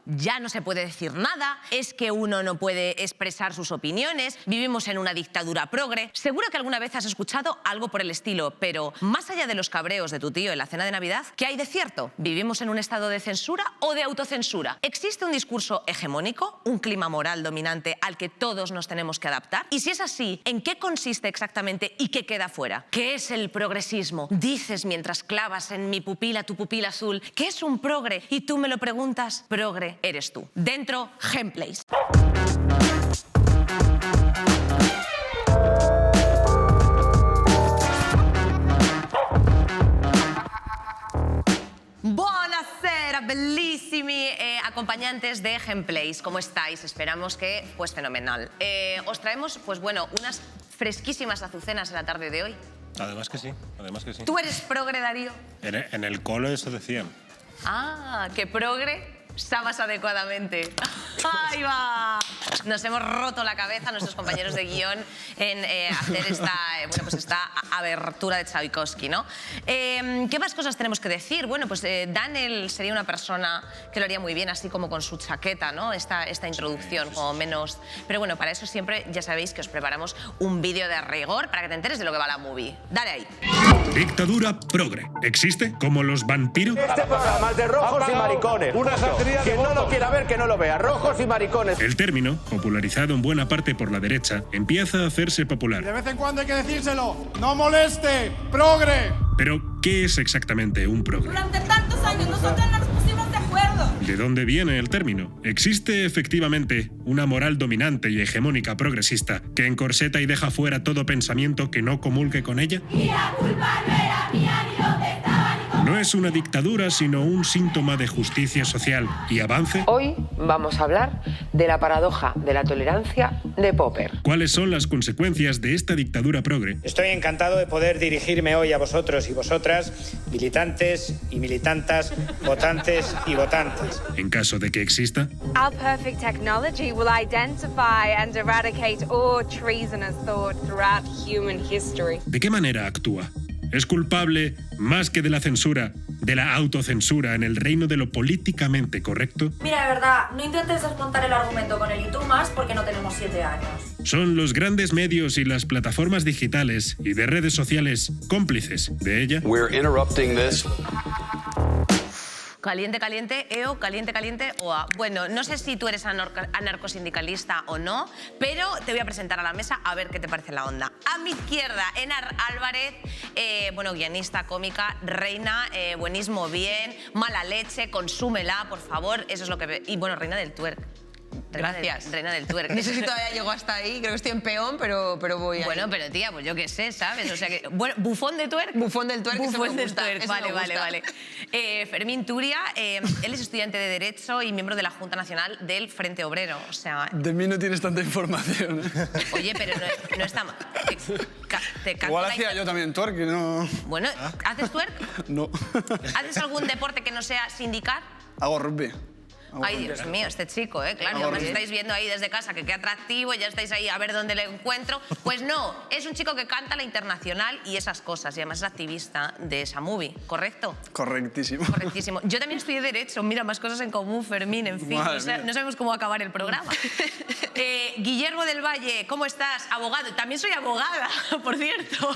Ya no se puede decir nada, es que uno no puede expresar sus opiniones, vivimos en una dictadura progre. Seguro que alguna vez has escuchado algo por el estilo, pero más allá de los cabreos de tu tío en la cena de Navidad, ¿qué hay de cierto? ¿Vivimos en un estado de censura o de autocensura? ¿Existe un discurso hegemónico, un clima moral dominante al que todos nos tenemos que adaptar? Y si es así, ¿en qué consiste exactamente y qué queda fuera? ¿Qué es el progresismo? Dices mientras clavas en mi pupila tu pupila azul, ¿qué es un progre? Y tú me lo preguntas, progre eres tú. Dentro, Gameplays. Buonasera, bellissimi acompañantes de Gameplays. ¿Cómo estáis? Esperamos que, pues, fenomenal. Os traemos, pues bueno, unas fresquísimas azucenas en la tarde de hoy. Además que sí, además que sí. ¿Tú eres progre, Darío? En el cole eso decían. Ah, que progre sabas adecuadamente. ¡Ahí va! Nos hemos roto la cabeza nuestros compañeros de guión en hacer esta abertura de Tchaikovsky, ¿no? ¿Qué más cosas tenemos que decir? Bueno, pues Daniel sería una persona que lo haría muy bien, así como con su chaqueta, ¿no? Esta introducción, como menos... Pero bueno, para eso siempre ya sabéis que os preparamos un vídeo de rigor para que te enteres de lo que va la movie. Dale ahí. Dictadura progre. ¿Existe? ¿Como los vampiros? Este programa es de rojos y maricones. Quien no lo quiera ver, que no lo vea. Rojos y maricones. El término, popularizado en buena parte por la derecha, empieza a hacerse popular. De vez en cuando hay que decírselo. ¡No moleste! ¡Progre! Pero, ¿qué es exactamente un progre? Durante tantos años nosotros no nos pusimos de acuerdo. ¿De dónde viene el término? ¿Existe efectivamente una moral dominante y hegemónica progresista que encorseta y deja fuera todo pensamiento que no comulgue con ella? Y la culpa no era mía ni dónde estaba ni cómo. No es una dictadura, sino un síntoma de justicia social y avance. Hoy vamos a hablar de la paradoja de la tolerancia de Popper. ¿Cuáles son las consecuencias de esta dictadura progre? Estoy encantado de poder dirigirme hoy a vosotros y vosotras, militantes y militantas, votantes y votantes. En caso de que exista. Our perfect technology will identify and eradicate all treasonous thought throughout human history. ¿De qué manera actúa? ¿Es culpable, más que de la censura, de la autocensura en el reino de lo políticamente correcto? Mira, de verdad, no intentes desmontar el argumento con el y tú más porque no tenemos 7 años. ¿Son los grandes medios y las plataformas digitales y de redes sociales cómplices de ella? We're interrupting this. Caliente, caliente, EO, caliente, caliente, OA. Bueno, no sé si tú eres anarcosindicalista o no, pero te voy a presentar a la mesa a ver qué te parece la onda. A mi izquierda, Enar Álvarez, guionista, cómica, reina, buenismo bien, mala leche, consúmela, por favor, eso es lo que... Y bueno, reina del twerk. Gracias. Reina del twerk. No sé si todavía llego hasta ahí, creo que estoy en peón, pero voy ahí. Bueno, pero tía, pues yo qué sé, ¿sabes? O sea que, bueno, bufón de twerk. Bufón del twerk, Bufón del gusta, twerk, vale. Fermín Turia, él es estudiante de Derecho y miembro de la Junta Nacional del Frente Obrero, o sea... De mí no tienes tanta información. Oye, pero no está mal. Igual hacía yo también twerk, no... Bueno, ¿haces twerk? No. ¿Haces algún deporte que no sea sindicar? Hago rugby. Ay, Dios mío, este chico, claro, además estáis viendo ahí desde casa que qué atractivo, ya estáis ahí a ver dónde le encuentro. Pues no, es un chico que canta la Internacional y esas cosas, y además es activista de esa movie, ¿correcto? Correctísimo. Correctísimo. Yo también estudié Derecho, mira, más cosas en común, Fermín, en fin, no sabemos cómo va a acabar el programa. Guillermo del Valle, ¿cómo estás? Abogado, también soy abogada, por cierto.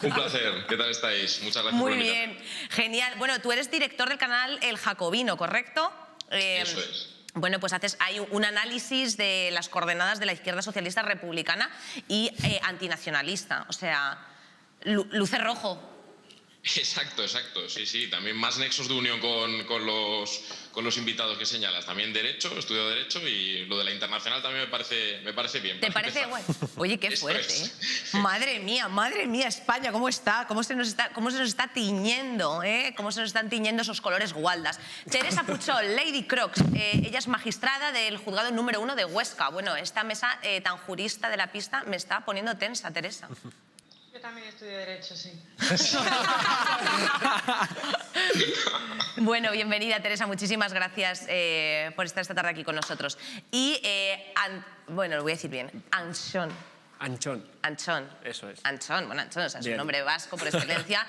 Un placer, ¿qué tal estáis? Muchas gracias por invitar. Muy bien, genial. Bueno, tú eres director del canal El Jacobino, ¿correcto? Eso es. Bueno, pues hay un análisis de las coordenadas de la izquierda socialista republicana y antinacionalista. O sea, luce rojo. Exacto, sí. También más nexos de unión con los invitados que señalas. También Derecho, estudio Derecho y lo de la Internacional también me parece bien. ¿Te parece bueno? Oye, qué fuerte, Madre mía, España, ¿cómo está? ¿Cómo se nos está tiñendo, ¿Cómo se nos están tiñendo esos colores gualdas? Teresa Puchol, Lady Crocs, ella es magistrada del juzgado número 1 de Huesca. Bueno, esta mesa tan jurista de la pista me está poniendo tensa, Teresa. Yo también estudio Derecho, sí. Bueno, bienvenida, Teresa. Muchísimas gracias por estar esta tarde aquí con nosotros. Y, bueno, lo voy a decir bien, Anxón. Anchón. Anchón. Eso es. Anchón, bueno, Anchón, o sea, es un Bien. nombre vasco por excelencia.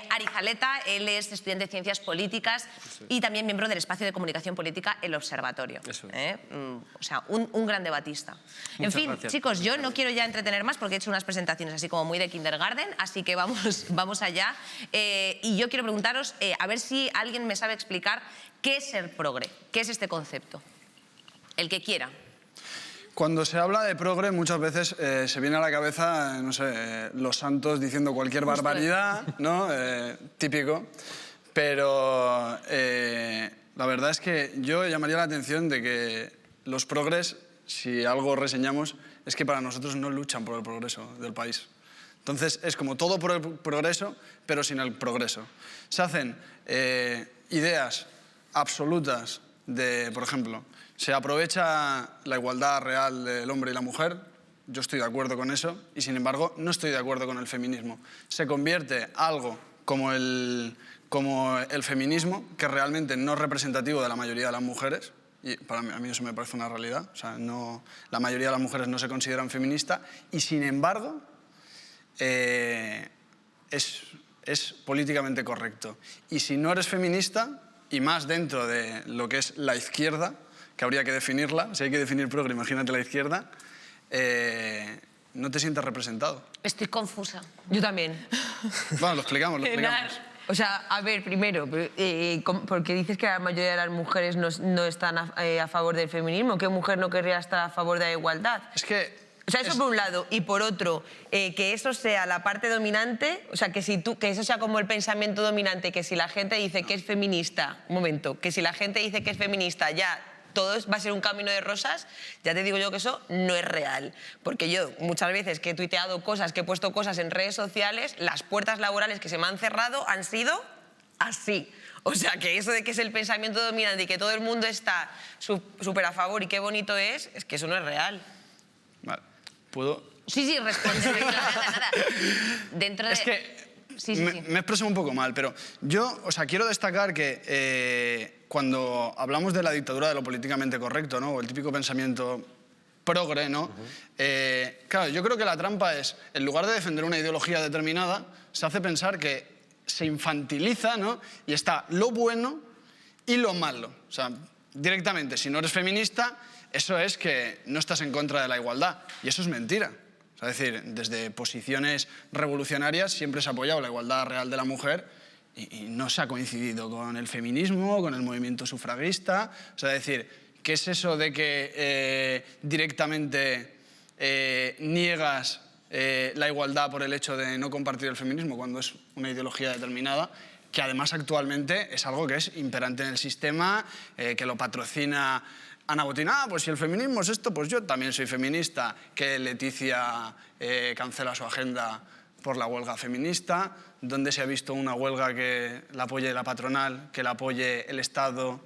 Arizaleta, él es estudiante de Ciencias Políticas y también miembro del espacio de comunicación política El Observatorio. Eso es. O sea, un gran debatista. En Muchas fin, gracias. chicos, yo no quiero ya entretener más porque he hecho unas presentaciones así como muy de kindergarten, así que vamos allá. Y yo quiero preguntaros, a ver si alguien me sabe explicar qué es ser progre, qué es este concepto. El que quiera. Cuando se habla de progre, muchas veces se viene a la cabeza, no sé, los santos diciendo cualquier barbaridad, ¿no? Típico. Pero la verdad es que yo llamaría la atención de que los progres, si algo reseñamos, es que para nosotros no luchan por el progreso del país. Entonces, es como todo por el progreso, pero sin el progreso. Se hacen ideas absolutas de, por ejemplo, se aprovecha la igualdad real del hombre y la mujer, yo estoy de acuerdo con eso, y sin embargo no estoy de acuerdo con el feminismo. Se convierte algo como el feminismo, que realmente no es representativo de la mayoría de las mujeres, y a mí eso me parece una realidad, o sea, la mayoría de las mujeres no se consideran feministas, y sin embargo es políticamente correcto. Y si no eres feminista, y más dentro de lo que es la izquierda, que habría que definirla, si hay que definir progre, imagínate la izquierda, no te sientes representado. Estoy confusa. Yo también. Bueno, lo explicamos. O sea, a ver, primero, porque dices que la mayoría de las mujeres no están a favor del feminismo. ¿Qué mujer no querría estar a favor de la igualdad? Es que... O sea, eso por un lado. Y por otro, que eso sea la parte dominante, o sea, que eso sea como el pensamiento dominante, que si la gente dice que es feminista, un momento, que si la gente dice que es feminista ya todo va a ser un camino de rosas, ya te digo yo que eso no es real. Porque yo muchas veces que he tuiteado cosas, que he puesto cosas en redes sociales, las puertas laborales que se me han cerrado han sido así. O sea, que eso de que es el pensamiento dominante y que todo el mundo está súper a favor y qué bonito es que eso no es real. Vale, ¿puedo? Sí, responde. nada. Dentro de... Es que sí. Me expreso un poco mal, pero yo, o sea, quiero destacar que cuando hablamos de la dictadura de lo políticamente correcto, ¿no? O el típico pensamiento progre, ¿no? Claro, yo creo que la trampa es, en lugar de defender una ideología determinada, se hace pensar que se infantiliza, ¿no? Y está lo bueno y lo malo. O sea, directamente, si no eres feminista, eso es que no estás en contra de la igualdad. Y eso es mentira. O sea, es decir, desde posiciones revolucionarias siempre se ha apoyado la igualdad real de la mujer y no se ha coincidido con el feminismo, con el movimiento sufragista. O sea, es decir, ¿qué es eso de que directamente niegas la igualdad por el hecho de no compartir el feminismo cuando es una ideología determinada, que además actualmente es algo que es imperante en el sistema, que lo patrocina Ana Botín? Pues si el feminismo es esto, pues yo también soy feminista. Que Leticia cancela su agenda por la huelga feminista. ¿Dónde se ha visto una huelga que la apoye la patronal, que la apoye el Estado?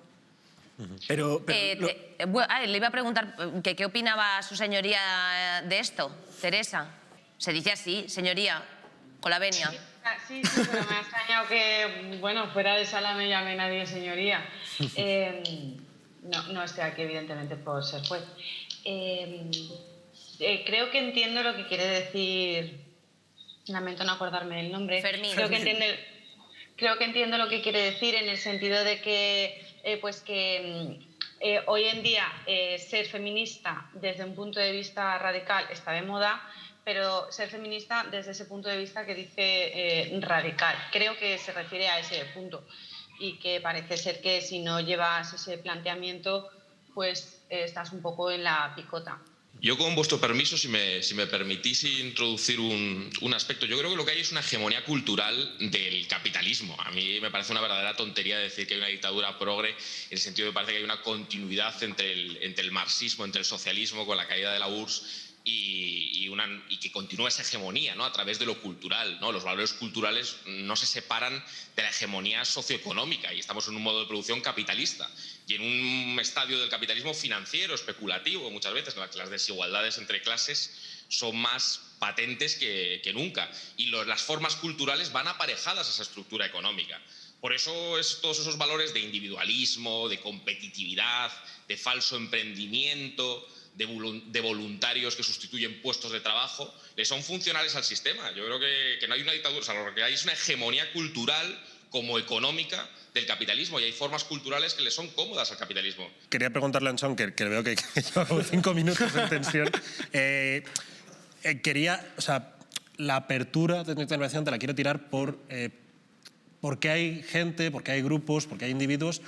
Le iba a preguntar que qué opinaba su señoría de esto, Teresa. Se dice así, señoría, con la venia. Sí, pero me ha extrañado que, bueno, fuera de sala me llame nadie señoría. No estoy aquí, evidentemente, por ser juez. Creo que entiendo lo que quiere decir... Lamento no acordarme del nombre. Fermín. Creo que entiendo lo que quiere decir en el sentido de que, hoy en día ser feminista desde un punto de vista radical está de moda, pero ser feminista desde ese punto de vista que dice radical. Creo que se refiere a ese punto. Y que parece ser que si no llevas ese planteamiento, pues estás un poco en la picota. Yo, con vuestro permiso, si me permitís introducir un aspecto, yo creo que lo que hay es una hegemonía cultural del capitalismo. A mí me parece una verdadera tontería decir que hay una dictadura progre, en el sentido de que parece que hay una continuidad entre el marxismo, entre el socialismo, con la caída de la URSS, y que continúa esa hegemonía, ¿no? A través de lo cultural, ¿no? Los valores culturales no se separan de la hegemonía socioeconómica y estamos en un modo de producción capitalista y en un estadio del capitalismo financiero, especulativo, muchas veces las desigualdades entre clases son más patentes que nunca y las formas culturales van aparejadas a esa estructura económica. Por eso todos esos valores de individualismo, de competitividad, de falso emprendimiento, de voluntarios que sustituyen puestos de trabajo, le son funcionales al sistema. Yo creo que no hay una dictadura, o sea, lo que hay es una hegemonía cultural como económica del capitalismo, y hay formas culturales que le son cómodas al capitalismo. Quería preguntarle a Anson, que veo que llevo 5 minutos en tensión. O sea, la apertura de tu intervención te la quiero tirar porque hay gente, porque hay grupos, porque hay individuos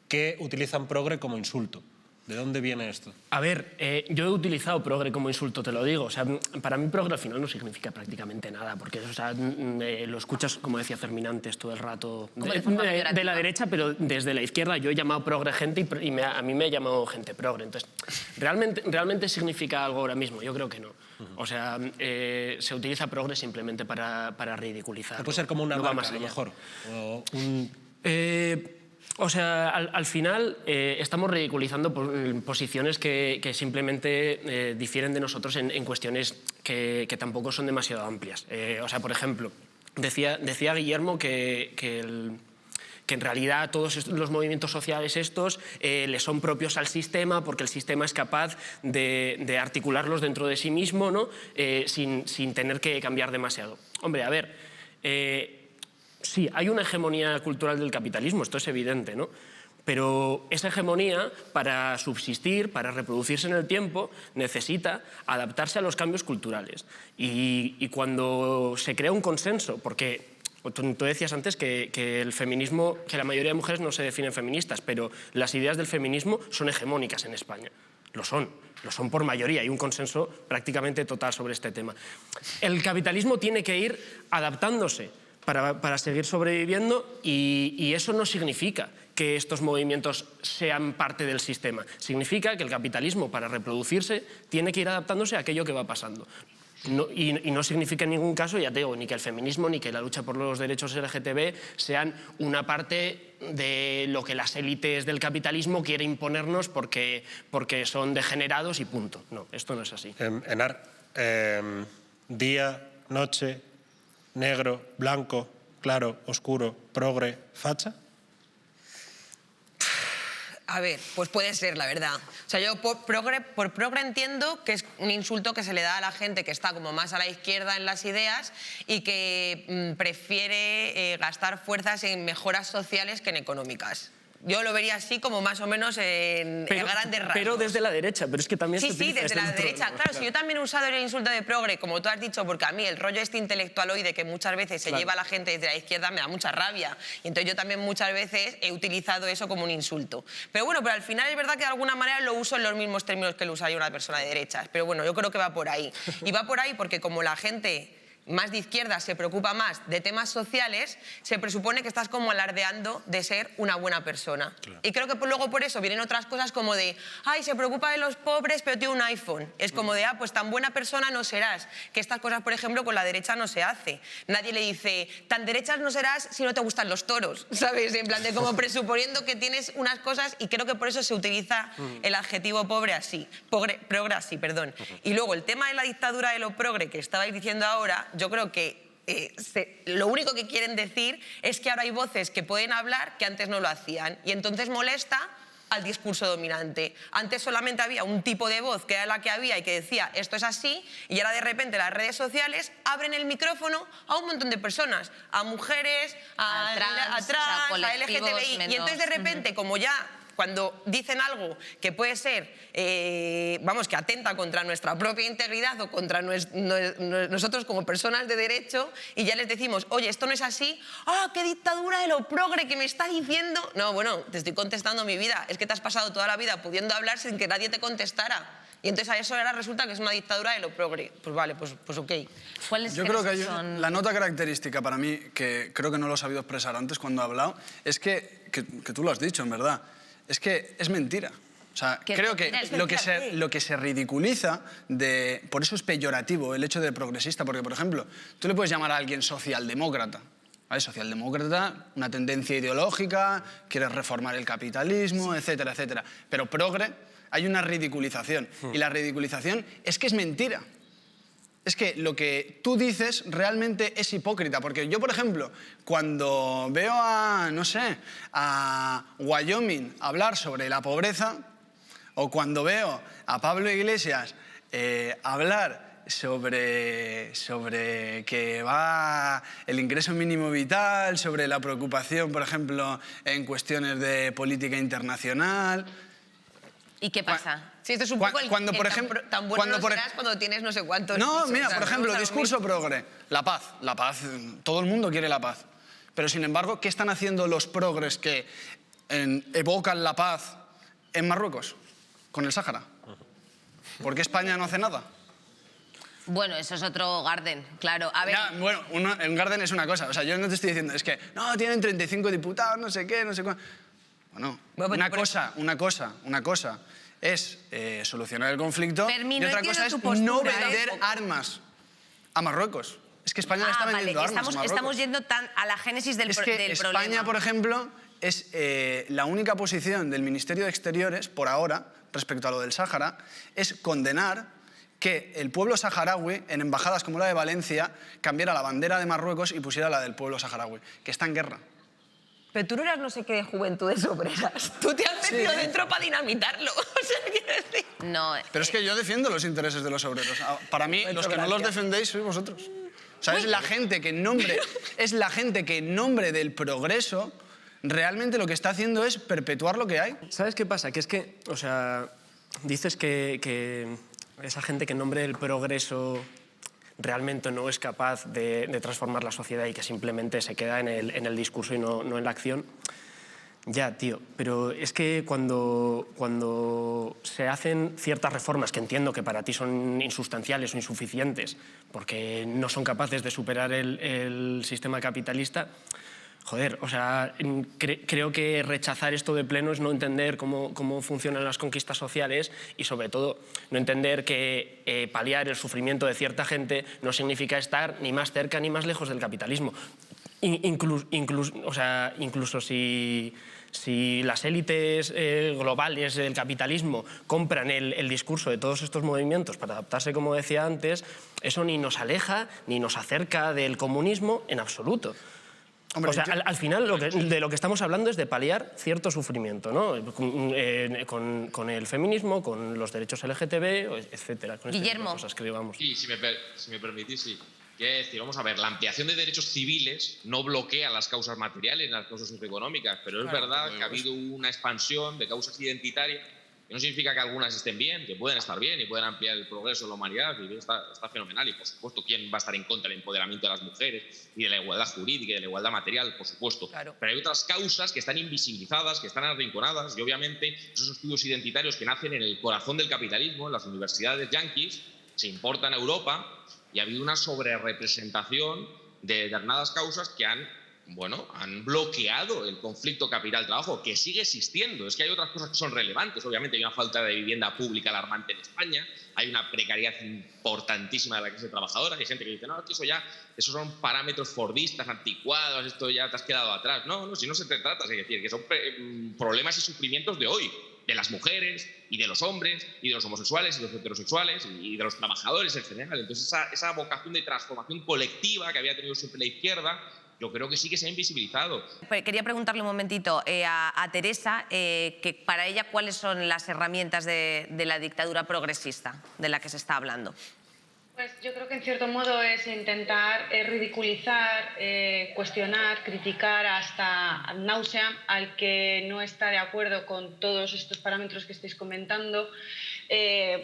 que utilizan progre como insulto. ¿De dónde viene esto? A ver, yo he utilizado progre como insulto, te lo digo. O sea, para mí progre al final no significa prácticamente nada, porque o sea, lo escuchas, como decía Ferminantes, todo el rato de la derecha, pero desde la izquierda yo he llamado progre gente y a mí me ha llamado gente progre. Entonces, ¿realmente significa algo ahora mismo? Yo creo que no. O sea, se utiliza progre simplemente para ridiculizar. Puede ser como una marca, a lo mejor. O sea, al final estamos ridiculizando posiciones que simplemente difieren de nosotros en cuestiones que tampoco son demasiado amplias. O sea, por ejemplo, decía Guillermo que en realidad todos los movimientos sociales estos le son propios al sistema porque el sistema es capaz de articularlos dentro de sí mismo, ¿no? sin tener que cambiar demasiado. Hombre, a ver... Sí, hay una hegemonía cultural del capitalismo, esto es evidente, ¿no? Pero esa hegemonía, para subsistir, para reproducirse en el tiempo, necesita adaptarse a los cambios culturales. Y cuando se crea un consenso, porque tú decías antes que el feminismo, que la mayoría de mujeres no se definen feministas, pero las ideas del feminismo son hegemónicas en España. Lo son por mayoría, hay un consenso prácticamente total sobre este tema. El capitalismo tiene que ir adaptándose para seguir sobreviviendo y eso no significa que estos movimientos sean parte del sistema. Significa que el capitalismo, para reproducirse, tiene que ir adaptándose a aquello que va pasando. Y no significa en ningún caso, ya te digo, ni que el feminismo ni que la lucha por los derechos LGTB sean una parte de lo que las élites del capitalismo quieren imponernos porque son degenerados y punto. No, esto no es así. Enar, día, noche... negro, blanco, claro, oscuro, progre, facha? A ver, pues puede ser, la verdad. O sea, yo por progre entiendo que es un insulto que se le da a la gente que está como más a la izquierda en las ideas y que prefiere gastar fuerzas en mejoras sociales que en económicas. Yo lo vería así como más o menos en grandes rasgos. Pero desde la derecha, pero es que también Sí, desde la derecha. Claro, si yo también he usado el insulto de progre, como tú has dicho, porque a mí el rollo este intelectualoide que muchas veces se lleva a la gente desde la izquierda me da mucha rabia. Y entonces yo también muchas veces he utilizado eso como un insulto. Pero bueno, pero al final es verdad que de alguna manera lo uso en los mismos términos que lo usaría una persona de derechas. Pero bueno, yo creo que va por ahí. Y va por ahí porque como la gente más de izquierda se preocupa más de temas sociales, se presupone que estás como alardeando de ser una buena persona. Claro. Y creo que luego por eso vienen otras cosas como de, ay, se preocupa de los pobres pero tiene un iPhone. Es como de, pues tan buena persona no serás. Que estas cosas, por ejemplo, con la derecha no se hace. Nadie le dice, tan derechas no serás si no te gustan los toros, ¿sabes? En plan de como presuponiendo que tienes unas cosas, y creo que por eso se utiliza el adjetivo progre así. Y luego el tema de la dictadura de lo progre que estabais diciendo ahora, yo creo que lo único que quieren decir es que ahora hay voces que pueden hablar que antes no lo hacían, y entonces molesta al discurso dominante. Antes solamente había un tipo de voz que era la que había y que decía esto es así, y ahora de repente las redes sociales abren el micrófono a un montón de personas, a mujeres, a trans, a LGTBI, y entonces de repente como ya cuando dicen algo que puede ser, que atenta contra nuestra propia integridad o contra nosotros como personas de derecho, y ya les decimos, oye, esto no es así, ¡ah, qué dictadura de lo progre que me está diciendo! No, bueno, te estoy contestando mi vida, es que te has pasado toda la vida pudiendo hablar sin que nadie te contestara. Y entonces a eso ahora resulta que es una dictadura de lo progre. Pues vale, pues ok. Yo creo que hay la nota característica para mí, que creo que no lo he sabido expresar antes cuando he hablado, es que tú lo has dicho, en verdad, es que es mentira. O sea, creo que lo que se ridiculiza, por eso es peyorativo el hecho de progresista, porque, por ejemplo, tú le puedes llamar a alguien socialdemócrata. ¿Vale? Socialdemócrata, una tendencia ideológica, quieres reformar el capitalismo, etcétera, etcétera. Pero progre, hay una ridiculización. Y la ridiculización es que es mentira. Es que lo que tú dices realmente es hipócrita, porque yo, por ejemplo, cuando veo a Wyoming hablar sobre la pobreza, O cuando veo a Pablo Iglesias hablar sobre que va el ingreso mínimo vital, sobre la preocupación, por ejemplo, en cuestiones de política internacional... ¿Y qué pasa? Sí, esto es un poco tan bueno no serás cuando tienes no sé cuántos... No, pisos, mira, o sea, por ejemplo, discurso progre. La paz, todo el mundo quiere la paz. Pero, sin embargo, ¿qué están haciendo los progres que evocan la paz en Marruecos, con el Sáhara? ¿Por qué España no hace nada? Bueno, eso es otro Garden, claro. A ver... Ya, bueno, un Garden es una cosa. O sea, yo no te estoy diciendo, es que, no, tienen 35 diputados, no sé qué, no sé cuánto. Bueno, una cosa es solucionar el conflicto y otra cosa es no vender armas a Marruecos. Es que España le está vendiendo armas a Marruecos. Estamos yendo a la génesis del problema. España, por ejemplo, es la única posición del Ministerio de Exteriores, por ahora, respecto a lo del Sáhara, es condenar que el pueblo saharaui, en embajadas como la de Valencia, cambiara la bandera de Marruecos y pusiera la del pueblo saharaui, que está en guerra. Pero tú no eras no sé qué de Juventudes Obreras. Tú te has metido dentro para dinamitarlo. O sea, quiero decir... No, pero es que yo defiendo los intereses de los obreros. Para mí, los que no los defendéis sois vosotros. O sea, es la gente que en nombre del progreso realmente lo que está haciendo es perpetuar lo que hay. ¿Sabes qué pasa? Que es que, o sea, dices que esa gente que en nombre del progreso realmente no es capaz de transformar la sociedad y que simplemente se queda en el discurso y no en la acción. Ya, tío, pero es que cuando se hacen ciertas reformas que entiendo que para ti son insustanciales o insuficientes porque no son capaces de superar el sistema capitalista, joder, o sea, creo que rechazar esto de pleno es no entender cómo funcionan las conquistas sociales y, sobre todo, no entender que paliar el sufrimiento de cierta gente no significa estar ni más cerca ni más lejos del capitalismo. Incluso si las élites globales del capitalismo compran el discurso de todos estos movimientos para adaptarse, como decía antes, eso ni nos aleja ni nos acerca del comunismo en absoluto. Hombre, o sea, al final de lo que estamos hablando es de paliar cierto sufrimiento, ¿no? Con el feminismo, con los derechos LGTB, etcétera. Con Guillermo. Este tipo de cosas que digamos. Sí, si me permitís, sí. Quiero decir, vamos a ver, la ampliación de derechos civiles no bloquea las causas materiales, las causas socioeconómicas, pero es verdad que ha habido una expansión de causas identitarias, que no significa que algunas estén bien, que pueden estar bien y pueden ampliar el progreso de la humanidad, y está fenomenal. Y, por supuesto, ¿quién va a estar en contra del empoderamiento de las mujeres y de la igualdad jurídica y de la igualdad material? Por supuesto. Claro. Pero hay otras causas que están invisibilizadas, que están arrinconadas, y obviamente esos estudios identitarios que nacen en el corazón del capitalismo, en las universidades yanquis, se importan a Europa, y ha habido una sobrerepresentación de determinadas causas que han bloqueado el conflicto capital-trabajo, que sigue existiendo. Es que hay otras cosas que son relevantes. Obviamente hay una falta de vivienda pública alarmante en España, hay una precariedad importantísima de la clase trabajadora, hay gente que dice, no, que esos son parámetros fordistas, anticuados, esto ya te has quedado atrás. No, si no se te trata, es decir, que son problemas y sufrimientos de hoy, de las mujeres y de los hombres y de los homosexuales y de los heterosexuales y de los trabajadores en general. Entonces esa vocación de transformación colectiva que había tenido siempre la izquierda, yo creo que sí que se ha invisibilizado. Quería preguntarle un momentito a Teresa, que para ella, ¿cuáles son las herramientas de la dictadura progresista de la que se está hablando? Pues yo creo que en cierto modo es intentar ridiculizar, cuestionar, criticar hasta náusea al que no está de acuerdo con todos estos parámetros que estáis comentando.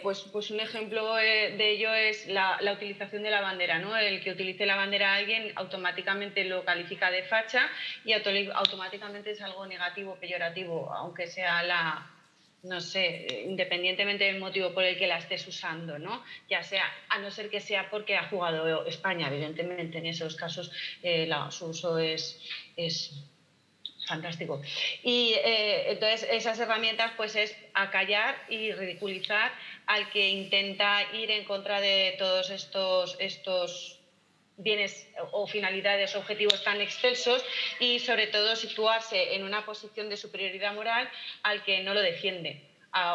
Pues un ejemplo de ello es la utilización de la bandera, ¿no? El que utilice la bandera a alguien automáticamente lo califica de facha y automáticamente es algo negativo, peyorativo, aunque sea no sé, independientemente del motivo por el que la estés usando, ¿no? Ya sea, a no ser que sea porque ha jugado España, evidentemente, en esos casos su uso es fantástico. Y entonces esas herramientas pues es acallar y ridiculizar al que intenta ir en contra de todos estos bienes o finalidades, objetivos tan excelsos, y sobre todo situarse en una posición de superioridad moral al que no lo defiende,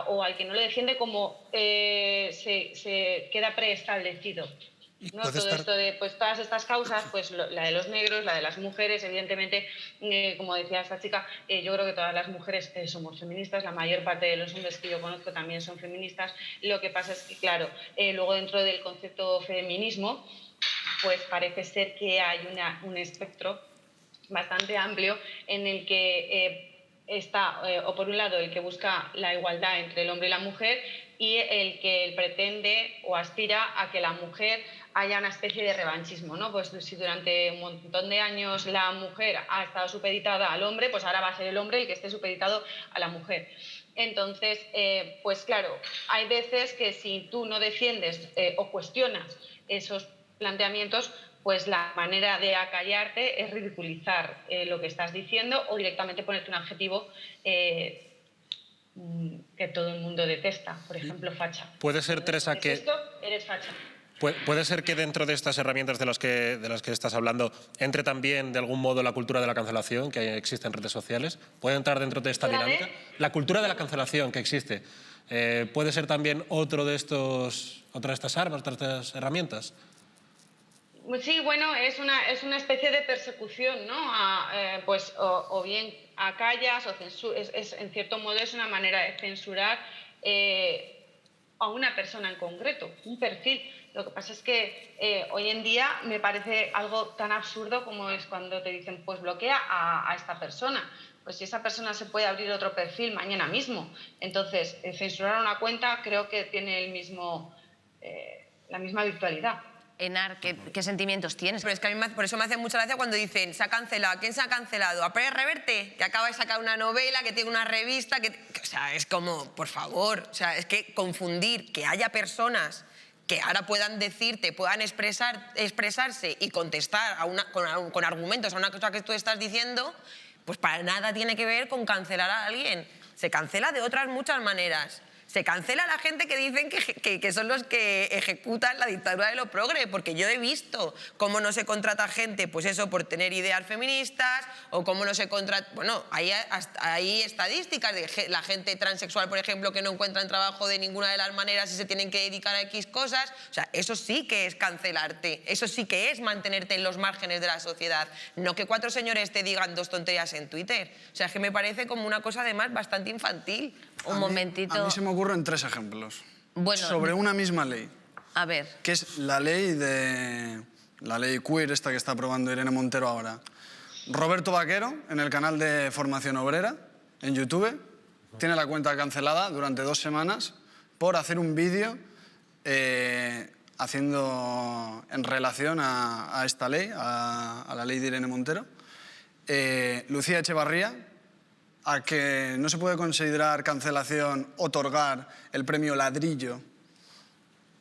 o al que no lo defiende como se queda preestablecido. ¿no? Todo esto de pues, todas estas causas, pues la de los negros, la de las mujeres, evidentemente, como decía esta chica, yo creo que todas las mujeres somos feministas, la mayor parte de los hombres que yo conozco también son feministas. Lo que pasa es que, claro, luego dentro del concepto feminismo, pues parece ser que hay un espectro bastante amplio en el que está, o por un lado, el que busca la igualdad entre el hombre y la mujer, y el que pretende o aspira a que la mujer haya una especie de revanchismo, ¿no? Pues si durante un montón de años la mujer ha estado supeditada al hombre, pues ahora va a ser el hombre el que esté supeditado a la mujer. Entonces, pues claro, hay veces que si tú no defiendes o cuestionas esos planteamientos, pues la manera de acallarte es ridiculizar lo que estás diciendo o directamente ponerte un adjetivo que todo el mundo detesta, por ejemplo, facha. Puede ser, Teresa, que... Esto, eres facha. Puede ser que dentro de estas herramientas de las que estás hablando entre también, de algún modo, la cultura de la cancelación que existe en redes sociales. ¿Puede entrar dentro de esta dinámica? La cultura de la cancelación que existe. ¿Puede ser también otra de estas armas, otra de estas herramientas? Sí, bueno, es una especie de persecución, ¿no? Pues o bien acallas o en cierto modo es una manera de censurar a una persona en concreto, un perfil. Lo que pasa es que hoy en día me parece algo tan absurdo como es cuando te dicen, pues bloquea a esta persona. Pues si esa persona se puede abrir otro perfil mañana mismo. Entonces, censurar una cuenta creo que tiene la misma virtualidad. Enar, ¿qué sentimientos tienes? Pero es que a mí por eso me hace mucha gracia cuando dicen, se ha cancelado. ¿Quién se ha cancelado? ¿A Pérez Reverte? Que acaba de sacar una novela, que tiene una revista, o sea, es como, por favor, o sea, es que confundir que haya personas que ahora puedan decirte, puedan expresarse y contestar con argumentos a una cosa que tú estás diciendo, pues para nada tiene que ver con cancelar a alguien. Se cancela de otras muchas maneras. Se cancela a la gente que dicen que son los que ejecutan la dictadura de lo progre, porque yo he visto cómo no se contrata gente, pues eso, por tener ideas feministas, o cómo no se contrata... Bueno, hay estadísticas de la gente transexual, por ejemplo, que no encuentran trabajo de ninguna de las maneras y se tienen que dedicar a X cosas. O sea, eso sí que es cancelarte, eso sí que es mantenerte en los márgenes de la sociedad, no que 4 señores te digan 2 tonterías en Twitter. O sea, es que me parece como una cosa, además, bastante infantil. Un momentito... A mí se me ocurren 3 ejemplos. Bueno, sobre una misma ley. A ver. Que es la ley queer, esta que está aprobando Irene Montero ahora. Roberto Vaquero, en el canal de Formación Obrera, en YouTube, tiene la cuenta cancelada durante 2 semanas por hacer un vídeo haciendo en relación a esta ley, a la ley de Irene Montero. Lucía Echevarría, a que no se puede considerar cancelación otorgar el premio Ladrillo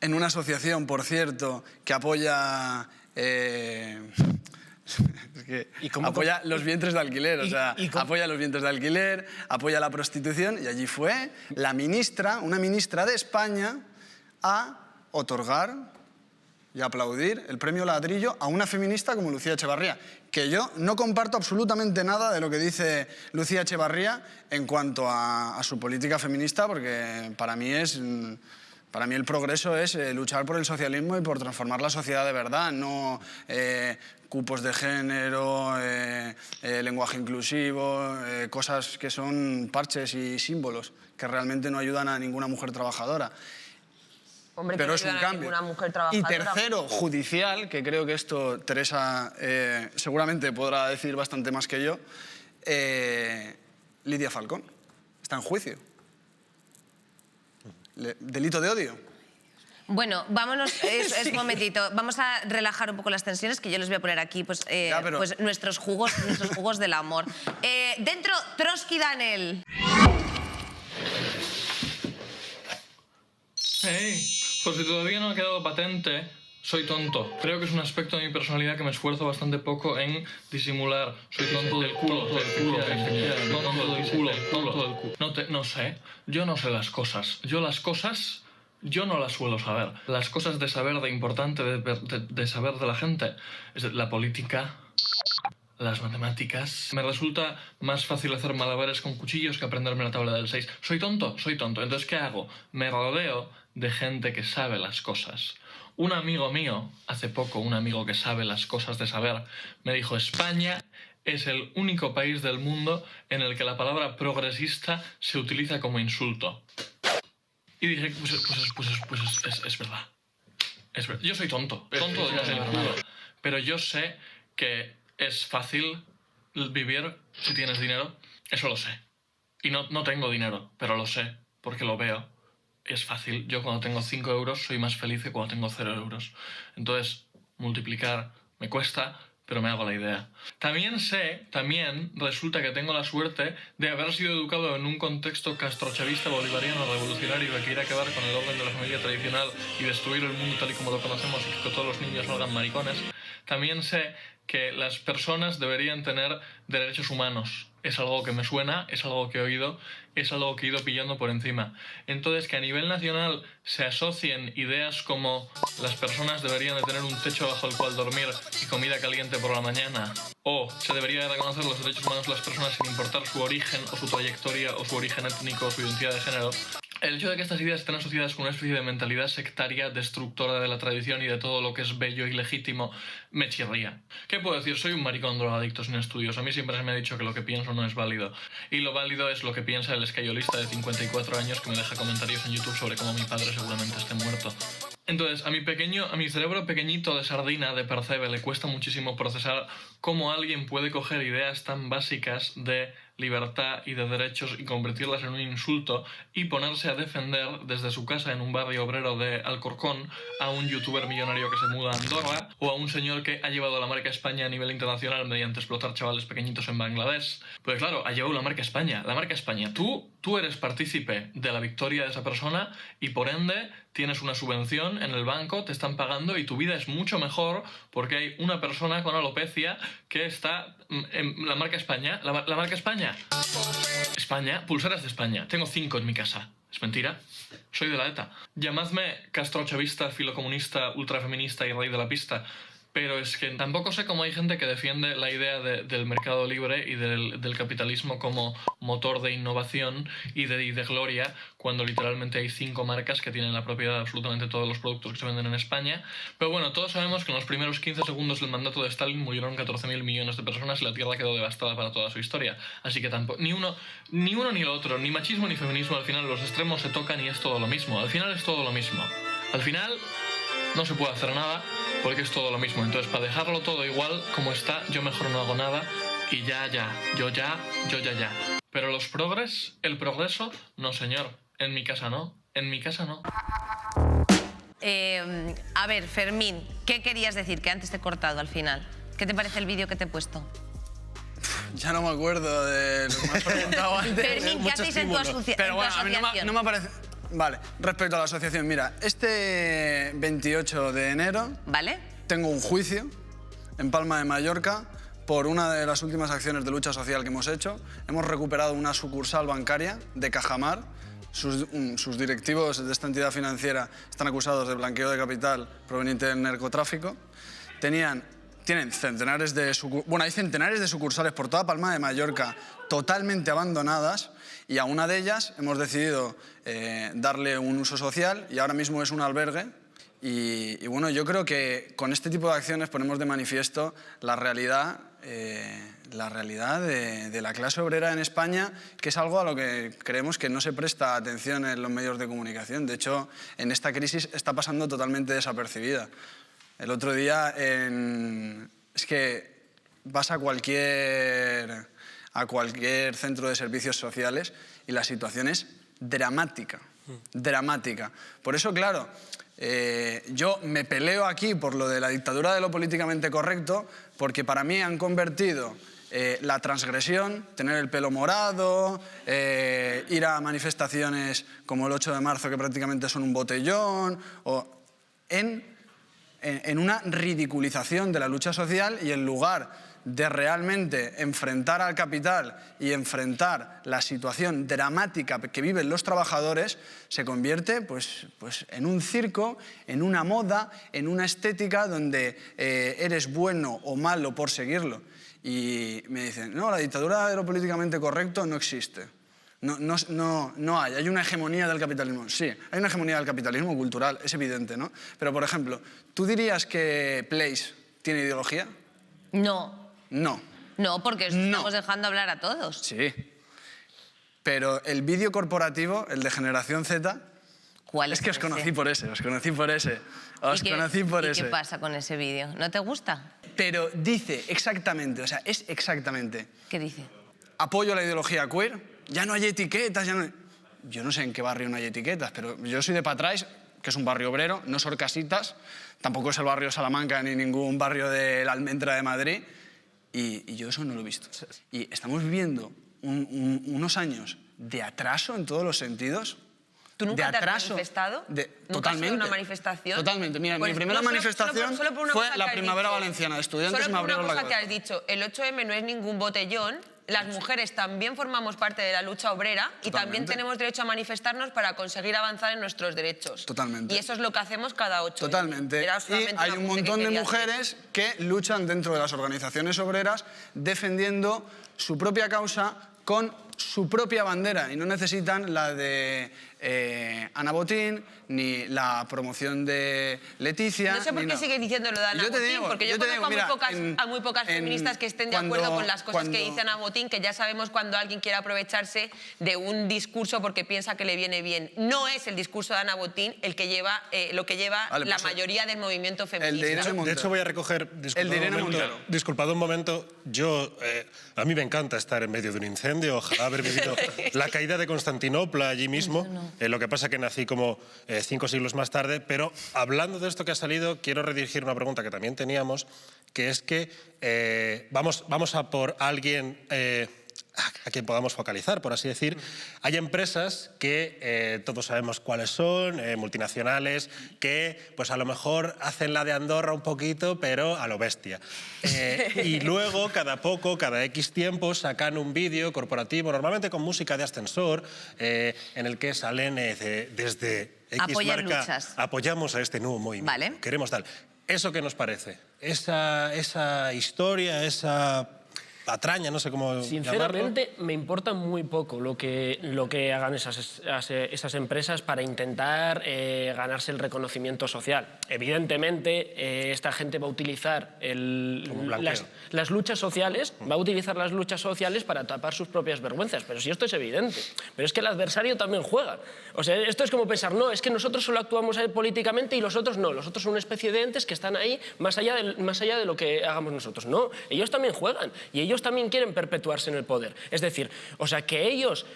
en una asociación, por cierto, que apoya... apoya los vientres de alquiler, o sea, apoya los vientres de alquiler, apoya la prostitución, y allí fue la ministra, una ministra de España, a otorgar y aplaudir el premio Ladrillo a una feminista como Lucía Echevarría, que yo no comparto absolutamente nada de lo que dice Lucía Echevarría en cuanto a su política feminista, porque para mí el progreso es luchar por el socialismo y por transformar la sociedad de verdad, no cupos de género, lenguaje inclusivo, cosas que son parches y símbolos que realmente no ayudan a ninguna mujer trabajadora. Hombre, pero es un cambio. Y tercero, judicial, que creo que esto Teresa seguramente podrá decir bastante más que yo, Lidia Falcón está en juicio. Delito de odio. Bueno, vámonos, es un momentito, vamos a relajar un poco las tensiones, que yo les voy a poner aquí pues, pues nuestros jugos del amor. Dentro, Trotsky Danel. Hey, por si todavía no ha quedado patente, soy tonto. Creo que es un aspecto de mi personalidad que me esfuerzo bastante poco en disimular. Soy tonto del culo, tonto del culo. No sé, yo no sé las cosas. Yo no las suelo saber. Las cosas de saber de importante, de saber de la gente, es la política, las matemáticas. Me resulta más fácil hacer malabares con cuchillos que aprenderme la tabla del 6. Soy tonto. Entonces, ¿qué hago? Me rodeo de gente que sabe las cosas. Un amigo mío, hace poco, un amigo que sabe las cosas de saber, me dijo: España es el único país del mundo en el que la palabra progresista se utiliza como insulto. Y dije, es verdad. Es verdad. Yo soy tonto de nada. Pero yo sé que es fácil vivir si tienes dinero. Eso lo sé. Y no tengo dinero, pero lo sé, porque lo veo. Es fácil. Yo cuando tengo 5 euros soy más feliz que cuando tengo 0 euros. Entonces, multiplicar me cuesta, pero me hago la idea. También resulta que tengo la suerte de haber sido educado en un contexto castrochavista, bolivariano, revolucionario, que quiere acabar con el orden de la familia tradicional y destruir el mundo tal y como lo conocemos y que todos los niños salgan maricones. También sé que las personas deberían tener derechos humanos. Es algo que me suena, es algo que he oído, es algo que he ido pillando por encima. Entonces, que a nivel nacional se asocien ideas como las personas deberían de tener un techo bajo el cual dormir y comida caliente por la mañana, o se debería de reconocer los derechos humanos de las personas sin importar su origen o su trayectoria o su origen étnico o su identidad de género. El hecho de que estas ideas estén asociadas con una especie de mentalidad sectaria, destructora de la tradición y de todo lo que es bello y legítimo, me chirría. ¿Qué puedo decir? Soy un maricón drogadicto sin estudios. A mí siempre se me ha dicho que lo que pienso no es válido. Y lo válido es lo que piensa el escayolista de 54 años que me deja comentarios en YouTube sobre cómo mi padre seguramente esté muerto. Entonces, a mi cerebro pequeñito de sardina, de percebe, le cuesta muchísimo procesar cómo alguien puede coger ideas tan básicas de libertad y de derechos y convertirlas en un insulto y ponerse a defender desde su casa en un barrio obrero de Alcorcón a un youtuber millonario que se muda a Andorra o a un señor que ha llevado la marca España a nivel internacional mediante explotar chavales pequeñitos en Bangladesh. Pues claro, ha llevado la marca España. La marca España. Tú eres partícipe de la victoria de esa persona y por ende tienes una subvención en el banco, te están pagando y tu vida es mucho mejor porque hay una persona con alopecia que está en la marca España. La marca España. España, pulseras de España. Tengo 5 en mi casa. ¿Es mentira? Soy de la ETA. Llamadme castrochavista, filocomunista, ultrafeminista y rey de la pista. Pero es que tampoco sé cómo hay gente que defiende la idea del mercado libre y del capitalismo como motor de innovación y de gloria, cuando literalmente hay 5 marcas que tienen la propiedad de absolutamente todos los productos que se venden en España. Pero bueno, todos sabemos que en los primeros 15 segundos del mandato de Stalin murieron 14.000 millones de personas y la Tierra quedó devastada para toda su historia. Así que tampoco, ni uno ni el otro, ni machismo ni feminismo, al final los extremos se tocan y es todo lo mismo. Al final es todo lo mismo. Al final no se puede hacer nada porque es todo lo mismo. Entonces, para dejarlo todo igual como está, yo mejor no hago nada y yo ya. Pero el progreso, no señor. En mi casa no. A ver, Fermín, ¿qué querías decir? Que antes te he cortado al final. ¿Qué te parece el vídeo que te he puesto? Ya no me acuerdo de lo que me has preguntado antes. Fermín, ¿qué hacéis en tu asociación? Pero bueno, a mí no me parece... Vale, respecto a la asociación, mira, este 28 de enero tengo un juicio en Palma de Mallorca por una de las últimas acciones de lucha social que hemos hecho. Hemos recuperado una sucursal bancaria de Cajamar. Sus directivos de esta entidad financiera están acusados de blanqueo de capital proveniente del narcotráfico. Tienen centenares de hay centenares de sucursales por toda Palma de Mallorca totalmente abandonadas y a una de ellas hemos decidido darle un uso social y ahora mismo es un albergue. Y bueno, yo creo que con este tipo de acciones ponemos de manifiesto la realidad de la clase obrera en España, que es algo a lo que creemos que no se presta atención en los medios de comunicación. De hecho, en esta crisis está pasando totalmente desapercibida. El otro día, es que vas a cualquier centro de servicios sociales y la situación es dramática, dramática. Por eso, claro, yo me peleo aquí por lo de la dictadura de lo políticamente correcto, porque para mí han convertido la transgresión, tener el pelo morado, ir a manifestaciones como el 8 de marzo, que prácticamente son un botellón, en una ridiculización de la lucha social, y en lugar de realmente enfrentar al capital y enfrentar la situación dramática que viven los trabajadores, se convierte pues en un circo, en una moda, en una estética donde eres bueno o malo por seguirlo. Y me dicen, no, la dictadura de lo políticamente correcto no existe. No hay una hegemonía del capitalismo. Sí, hay una hegemonía del capitalismo cultural, es evidente, ¿no? Pero, por ejemplo, ¿tú dirías que Place tiene ideología? No. No. No, porque estamos dejando hablar a todos. Sí. Pero el vídeo corporativo, el de Generación Z... ¿Cuál es que os conocí por ese, os conocí por ese. Os conocí por ese. ¿Y qué pasa con ese vídeo? ¿No te gusta? Pero dice exactamente, o sea, es exactamente... ¿Qué dice? Apoyo la ideología queer, ya no hay etiquetas, ya no hay... Yo no sé en qué barrio no hay etiquetas, pero yo soy de Patrais, que es un barrio obrero, no son casitas, tampoco es el barrio Salamanca ni ningún barrio de la Almendra de Madrid, y yo eso no lo he visto. Y estamos viviendo unos años de atraso en todos los sentidos. ¿Tú nunca te has manifestado? ¿Nunca has ido a una manifestación? Totalmente. Mira, Pues mi primera manifestación solo por una fue cosa la que has Primavera dicho. Valenciana de estudiantes. Solo me por una abrieron la cosa que cabeza. has dicho, el 8M no es ningún botellón, las mujeres también formamos parte de la lucha obrera y también tenemos derecho a manifestarnos para conseguir avanzar en nuestros derechos. Totalmente. Y eso es lo que hacemos cada 8M. Totalmente. Y hay un montón de mujeres que luchan dentro de las organizaciones obreras defendiendo su propia causa con su propia bandera y no necesitan la de Ana Botín ni la promoción de Leticia. No sé por qué sigues diciendo lo de Ana Botín, porque yo conozco a muy pocas feministas que estén de acuerdo con las cosas que dice Ana Botín, que ya sabemos cuando alguien quiere aprovecharse de un discurso porque piensa que le viene bien. No es el discurso de Ana Botín el que lleva, lo que lleva la mayoría del movimiento feminista. De hecho, voy a recoger, disculpad un momento, a mí me encanta estar en medio de un incendio, ojalá haber vivido la caída de Constantinopla allí mismo. Lo que pasa que nací como 5 siglos más tarde, pero hablando de esto que ha salido, quiero redirigir una pregunta que también teníamos, que es que vamos a por alguien a quien podamos focalizar, por así decir. Hay empresas que todos sabemos cuáles son, multinacionales, que pues a lo mejor hacen la de Andorra un poquito, pero a lo bestia. Y luego, cada X tiempo, sacan un vídeo corporativo, normalmente con música de ascensor, en el que salen desde X Apoyar marca, luchas. Apoyamos a este nuevo movimiento, vale. Queremos tal. ¿Eso qué nos parece? Esa historia, esa patraña, no sé cómo Sinceramente, me importa muy poco lo que hagan esas empresas para intentar ganarse el reconocimiento social. Evidentemente, esta gente va a utilizar las luchas sociales, para tapar sus propias vergüenzas, pero si esto es evidente. Pero es que el adversario también juega. O sea, esto es como pensar, no, es que nosotros solo actuamos políticamente y los otros no. Los otros son una especie de entes que están ahí más allá de lo que hagamos nosotros. No, ellos también juegan y ellos también quieren perpetuarse en el poder. Es decir, o sea, que ellos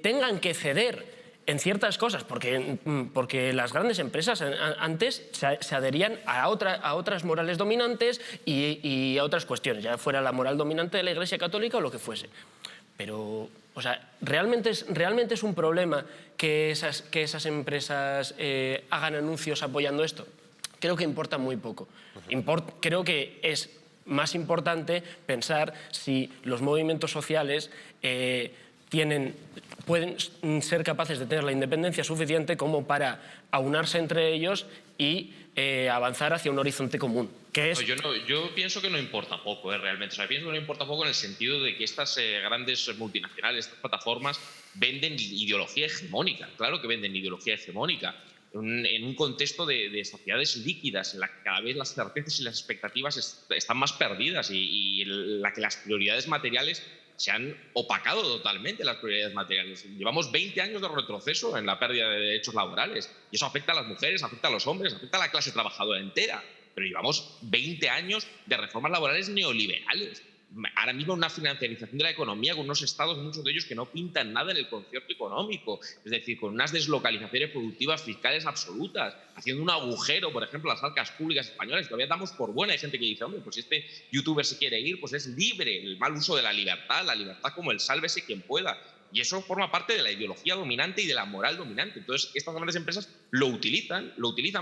tengan que ceder en ciertas cosas, porque las grandes empresas antes se adherían a otras morales dominantes y a otras cuestiones, ya fuera la moral dominante de la Iglesia Católica o lo que fuese. Pero, o sea, ¿realmente es un problema que esas empresas hagan anuncios apoyando esto? Creo que importa muy poco. Creo que es más importante pensar si los movimientos sociales pueden ser capaces de tener la independencia suficiente como para aunarse entre ellos y avanzar hacia un horizonte común. Yo pienso que no importa poco, realmente. O sea, pienso que no importa poco en el sentido de que estas grandes multinacionales, estas plataformas, venden ideología hegemónica. Claro que venden ideología hegemónica. En un contexto de sociedades líquidas, en la que cada vez las certezas y las expectativas están más perdidas y en la que las prioridades materiales se han opacado totalmente, las prioridades materiales. Llevamos 20 años de retroceso en la pérdida de derechos laborales y eso afecta a las mujeres, afecta a los hombres, afecta a la clase trabajadora entera. Pero llevamos 20 años de reformas laborales neoliberales. Ahora mismo una financiarización de la economía con unos estados, muchos de ellos, que no pintan nada en el concierto económico, es decir, con unas deslocalizaciones productivas fiscales absolutas, haciendo un agujero, por ejemplo, las arcas públicas españolas. Todavía damos por buena. Hay gente que dice, hombre, pues si este youtuber se quiere ir, pues es libre, el mal uso de la libertad como el sálvese quien pueda. Y eso forma parte de la ideología dominante y de la moral dominante. Entonces, estas grandes empresas lo utilizan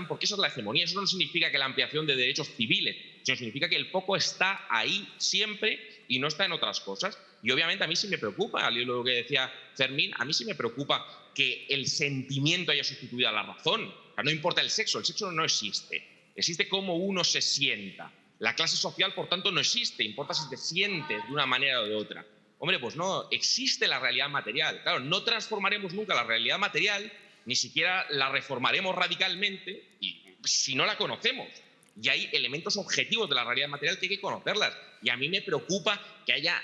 porque esa es la hegemonía. Eso no significa que la ampliación de derechos civiles, sino significa que el foco está ahí siempre y no está en otras cosas. Y obviamente a mí sí me preocupa, al hilo de lo que decía Fermín, a mí sí me preocupa que el sentimiento haya sustituido a la razón. O sea, no importa el sexo no existe. Existe cómo uno se sienta. La clase social, por tanto, no existe. Importa si te sientes de una manera o de otra. Hombre, pues no, existe la realidad material. Claro, no transformaremos nunca la realidad material, ni siquiera la reformaremos radicalmente si no la conocemos. Y hay elementos objetivos de la realidad material que hay que conocerlas. Y a mí me preocupa que haya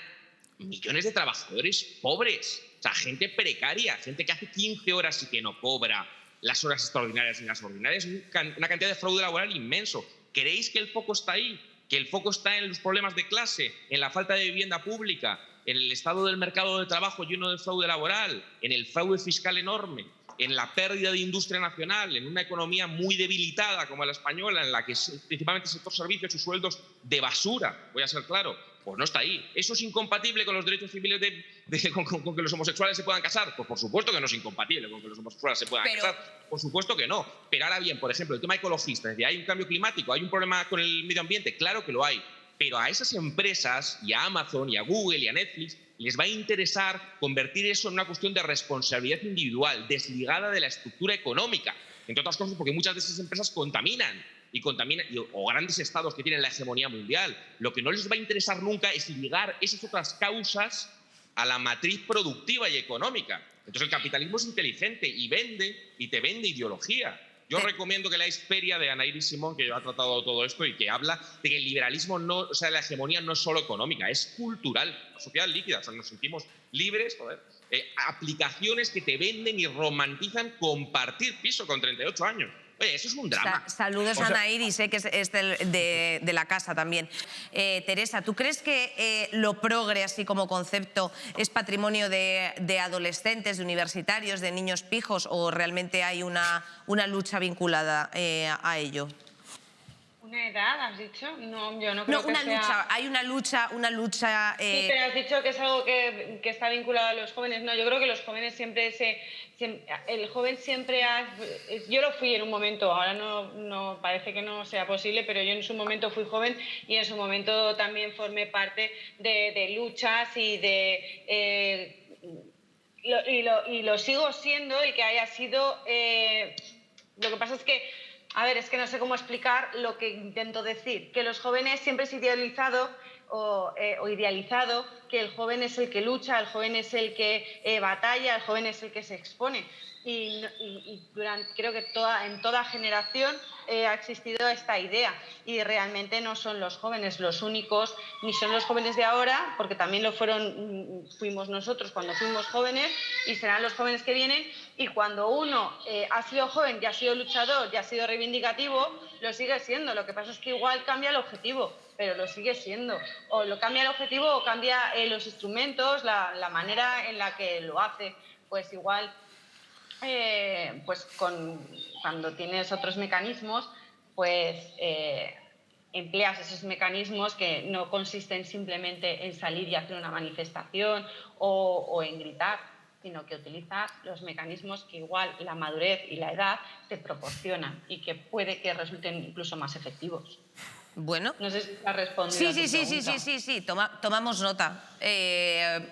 millones de trabajadores pobres, o sea, gente precaria, gente que hace 15 horas y que no cobra las horas extraordinarias ni las ordinarias, una cantidad de fraude laboral inmenso. ¿Creéis que el foco está ahí? ¿Que el foco está en los problemas de clase, en la falta de vivienda pública, en el estado del mercado de trabajo lleno de fraude laboral, en el fraude fiscal enorme, en la pérdida de industria nacional, en una economía muy debilitada como la española, en la que principalmente el sector servicios y sueldos de basura, voy a ser claro? Pues no está ahí. ¿Eso es incompatible con los derechos civiles con que los homosexuales se puedan casar? Pues por supuesto que no es incompatible con que los homosexuales se puedan casar. Por supuesto que no. Pero ahora bien, por ejemplo, el tema ecologista, ¿hay un cambio climático? ¿Hay un problema con el medio ambiente? Claro que lo hay. Pero a esas empresas, y a Amazon, y a Google, y a Netflix, les va a interesar convertir eso en una cuestión de responsabilidad individual, desligada de la estructura económica. Entre otras cosas porque muchas de esas empresas contaminan. O grandes estados que tienen la hegemonía mundial. Lo que no les va a interesar nunca es ligar esas otras causas a la matriz productiva y económica. Entonces el capitalismo es inteligente y te vende ideología. Yo recomiendo que leáis Feria de Ana Iris Simón, que ha tratado todo esto y que habla de que el liberalismo, la hegemonía no es solo económica, es cultural, la sociedad líquida, o sea, nos sentimos libres, aplicaciones que te venden y romantizan compartir piso con 38 años. Oye, eso es un drama. Saludos a Ana Iris, que es de la casa también. Teresa, ¿tú crees que lo progre, así como concepto, es patrimonio de adolescentes, de universitarios, de niños pijos, o realmente hay una lucha vinculada a ello? ¿Una edad, has dicho? No, yo no creo que sea... lucha, hay una lucha... Sí, pero has dicho que es algo que está vinculado a los jóvenes. No, yo creo que los jóvenes el joven siempre yo lo fui en un momento, ahora no parece que no sea posible, pero yo en su momento fui joven y en su momento también formé parte de luchas y lo sigo siendo, el que haya sido... lo que pasa es que, es que no sé cómo explicar lo que intento decir, que los jóvenes siempre es idealizado o idealizado que el joven es el que lucha, el joven es el que batalla, el joven es el que se expone. Y creo que en toda generación ha existido esta idea y realmente no son los jóvenes los únicos, ni son los jóvenes de ahora, porque también fuimos nosotros cuando fuimos jóvenes y serán los jóvenes que vienen, y cuando uno ha sido joven y ha sido luchador y ha sido reivindicativo, lo sigue siendo. Lo que pasa es que igual cambia el objetivo, pero lo sigue siendo. O lo cambia el objetivo o cambia los instrumentos, la manera en la que lo hace. Pues igual... cuando tienes otros mecanismos, pues empleas esos mecanismos que no consisten simplemente en salir y hacer una manifestación o en gritar, sino que utilizas los mecanismos que igual la madurez y la edad te proporcionan y que puede que resulten incluso más efectivos. Bueno. No sé si te ha respondido. Sí, tomamos nota.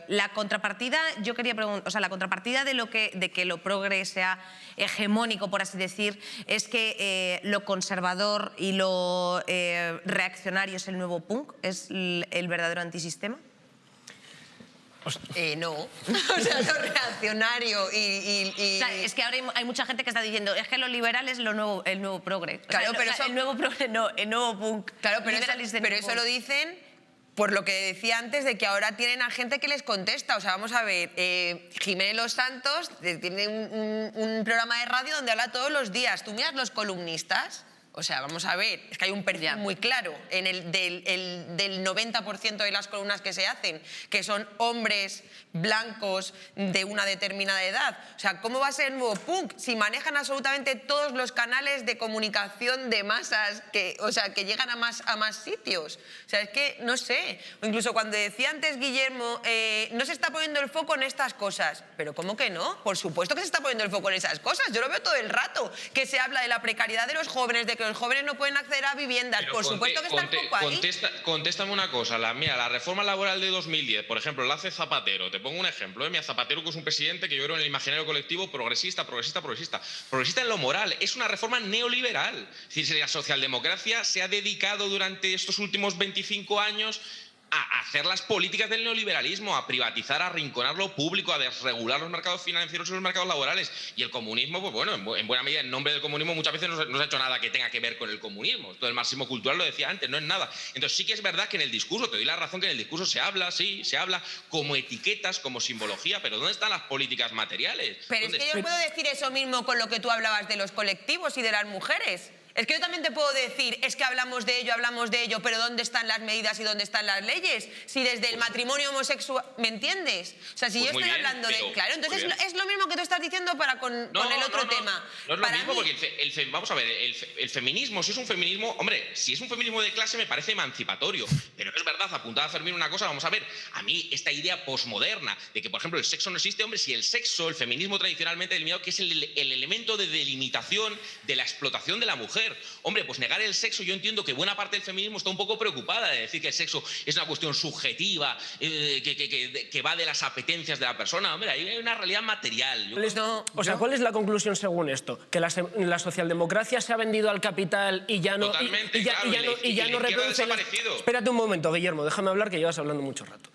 La contrapartida, yo quería preguntar, la contrapartida de que lo progre sea hegemónico, por así decir, es que lo conservador y lo reaccionario es el nuevo punk, es el verdadero antisistema. No. O sea, lo reaccionario y... O sea, es que ahora hay mucha gente que está diciendo es que lo liberal es el nuevo progre. Claro, pero el nuevo progre no, el nuevo punk. Claro, pero eso lo dicen por lo que decía antes de que ahora tienen a gente que les contesta. O sea, vamos a ver, Jiménez Los Santos tiene un programa de radio donde habla todos los días. Tú miras los columnistas... O sea, vamos a ver, es que hay un perfil muy claro del 90% de las columnas que se hacen, que son hombres blancos de una determinada edad. O sea, ¿cómo va a ser el nuevo punk si manejan absolutamente todos los canales de comunicación de masas que llegan a más sitios? O sea, es que, no sé, o incluso cuando decía antes Guillermo, no se está poniendo el foco en estas cosas. ¿Pero cómo que no? Por supuesto que se está poniendo el foco en esas cosas. Yo lo veo todo el rato, que se habla de la precariedad de los jóvenes, de que los jóvenes no pueden acceder a viviendas. Pero por supuesto que está el foco ahí. Contéstame una cosa. La reforma laboral de 2010, por ejemplo, la hace Zapatero. Te pongo un ejemplo. Mira, Zapatero, que es un presidente que yo creo en el imaginario colectivo progresista en lo moral. Es una reforma neoliberal. Es decir, la socialdemocracia se ha dedicado durante estos últimos 25 años a hacer las políticas del neoliberalismo, a privatizar, a arrinconar lo público, a desregular los mercados financieros y los mercados laborales. Y el comunismo, pues bueno, en buena medida, en nombre del comunismo, muchas veces no se ha hecho nada que tenga que ver con el comunismo. Todo el marxismo cultural lo decía antes, no es nada. Entonces sí que es verdad que en el discurso, te doy la razón que en el discurso se habla, sí, se habla como etiquetas, como simbología, pero ¿dónde están las políticas materiales? Pero es que yo puedo decir eso mismo con lo que tú hablabas de los colectivos y de las mujeres. Es que yo también te puedo decir, es que hablamos de ello, pero ¿dónde están las medidas y dónde están las leyes? Si desde el matrimonio homosexual... ¿Me entiendes? O sea, si yo estoy hablando de... Claro, entonces es lo mismo que tú estás diciendo con el otro tema. No es lo mismo porque vamos a ver, el feminismo, si es un feminismo... Hombre, si es un feminismo de clase me parece emancipatorio, pero es verdad, apuntaba a Fermín una cosa, vamos a ver, a mí esta idea posmoderna de que, por ejemplo, el sexo no existe, hombre, si el sexo, el feminismo tradicionalmente delimitado, que es el elemento de delimitación de la explotación de la mujer. Hombre, pues negar el sexo, yo entiendo que buena parte del feminismo está un poco preocupada de decir que el sexo es una cuestión subjetiva, que va de las apetencias de la persona. Hombre, hay una realidad material. ¿Cuál es la conclusión según esto? ¿Que la socialdemocracia se ha vendido al capital y ya no... Totalmente, y ya no reproduce... Espérate un momento, Guillermo, déjame hablar, que llevas hablando mucho rato.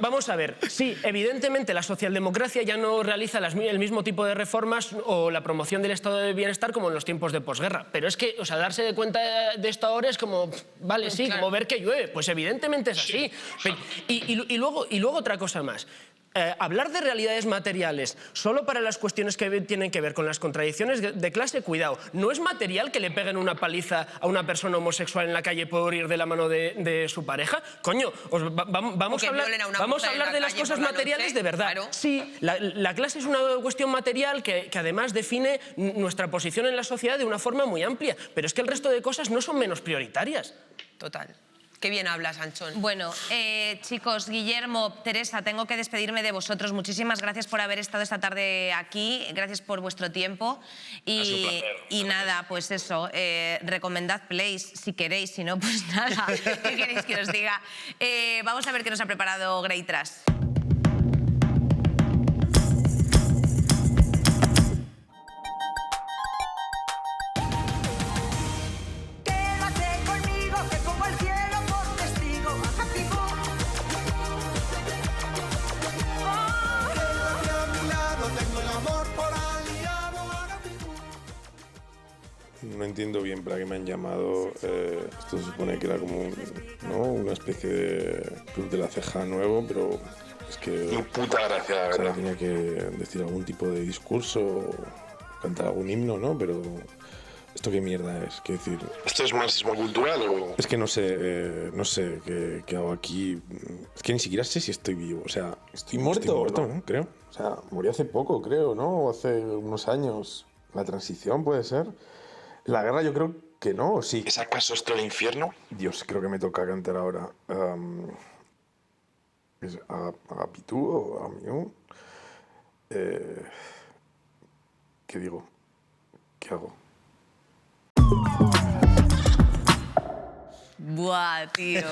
Vamos a ver, sí, evidentemente la socialdemocracia ya no realiza el mismo tipo de reformas o la promoción del estado de bienestar como en los tiempos de posguerra, pero es que, darse de cuenta de esto ahora es como, vale, sí, como ver que llueve, pues evidentemente es así. Y luego otra cosa más. Hablar de realidades materiales solo para las cuestiones que tienen que ver con las contradicciones de clase, cuidado. No es material que le peguen una paliza a una persona homosexual en la calle por ir de la mano de su pareja. Coño, vamos a hablar de las cosas materiales de verdad. Claro. Sí, la clase es una cuestión material que además define nuestra posición en la sociedad de una forma muy amplia, pero es que el resto de cosas no son menos prioritarias. Total. Qué bien hablas, Anchón. Bueno, chicos, Guillermo, Teresa, tengo que despedirme de vosotros. Muchísimas gracias por haber estado esta tarde aquí. Gracias por vuestro tiempo. Y nada, pues eso, recomendad Place si queréis. Si no, pues nada. ¿Qué queréis que os diga? Vamos a ver qué nos ha preparado Grey Trash. No entiendo bien para qué me han llamado. Esto se supone que era como una especie de club de la ceja nuevo, pero es que... Ni puta gracia, la verdad. Tenía que decir algún tipo de discurso, cantar algún himno, ¿no? Pero ¿esto qué mierda es? ¿Qué decir? ¿Esto es marxismo cultural o...? Es que no sé qué hago aquí. Es que ni siquiera sé si estoy vivo. O sea, ¿Estoy muerto, ¿no? Creo. O sea, morí hace poco, creo, ¿no? O hace unos años. La transición, puede ser. La guerra yo creo que no, ¿o sí? ¿Es acaso esto el infierno? Dios, creo que me toca cantar ahora. ¿Es Agapitú o Amiú? ¿Qué digo? ¿Qué hago? Buah, tío.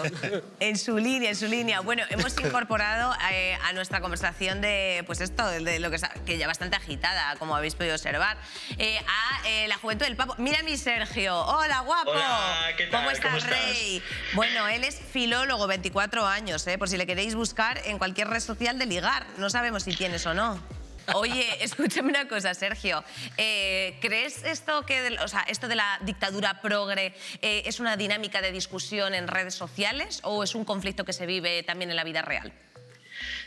En su línea. Bueno, hemos incorporado a nuestra conversación de, pues esto, de lo que ya bastante agitada, como habéis podido observar, a la juventud del Papo. Mira a mi Sergio. Hola, guapo. Hola, ¿qué tal? ¿Cómo estás, Rey? Bueno, él es filólogo, 24 años, por si le queréis buscar en cualquier red social de ligar. No sabemos si tienes o no. Oye, escúchame una cosa, Sergio. ¿Crees esto de la dictadura progre es una dinámica de discusión en redes sociales o es un conflicto que se vive también en la vida real?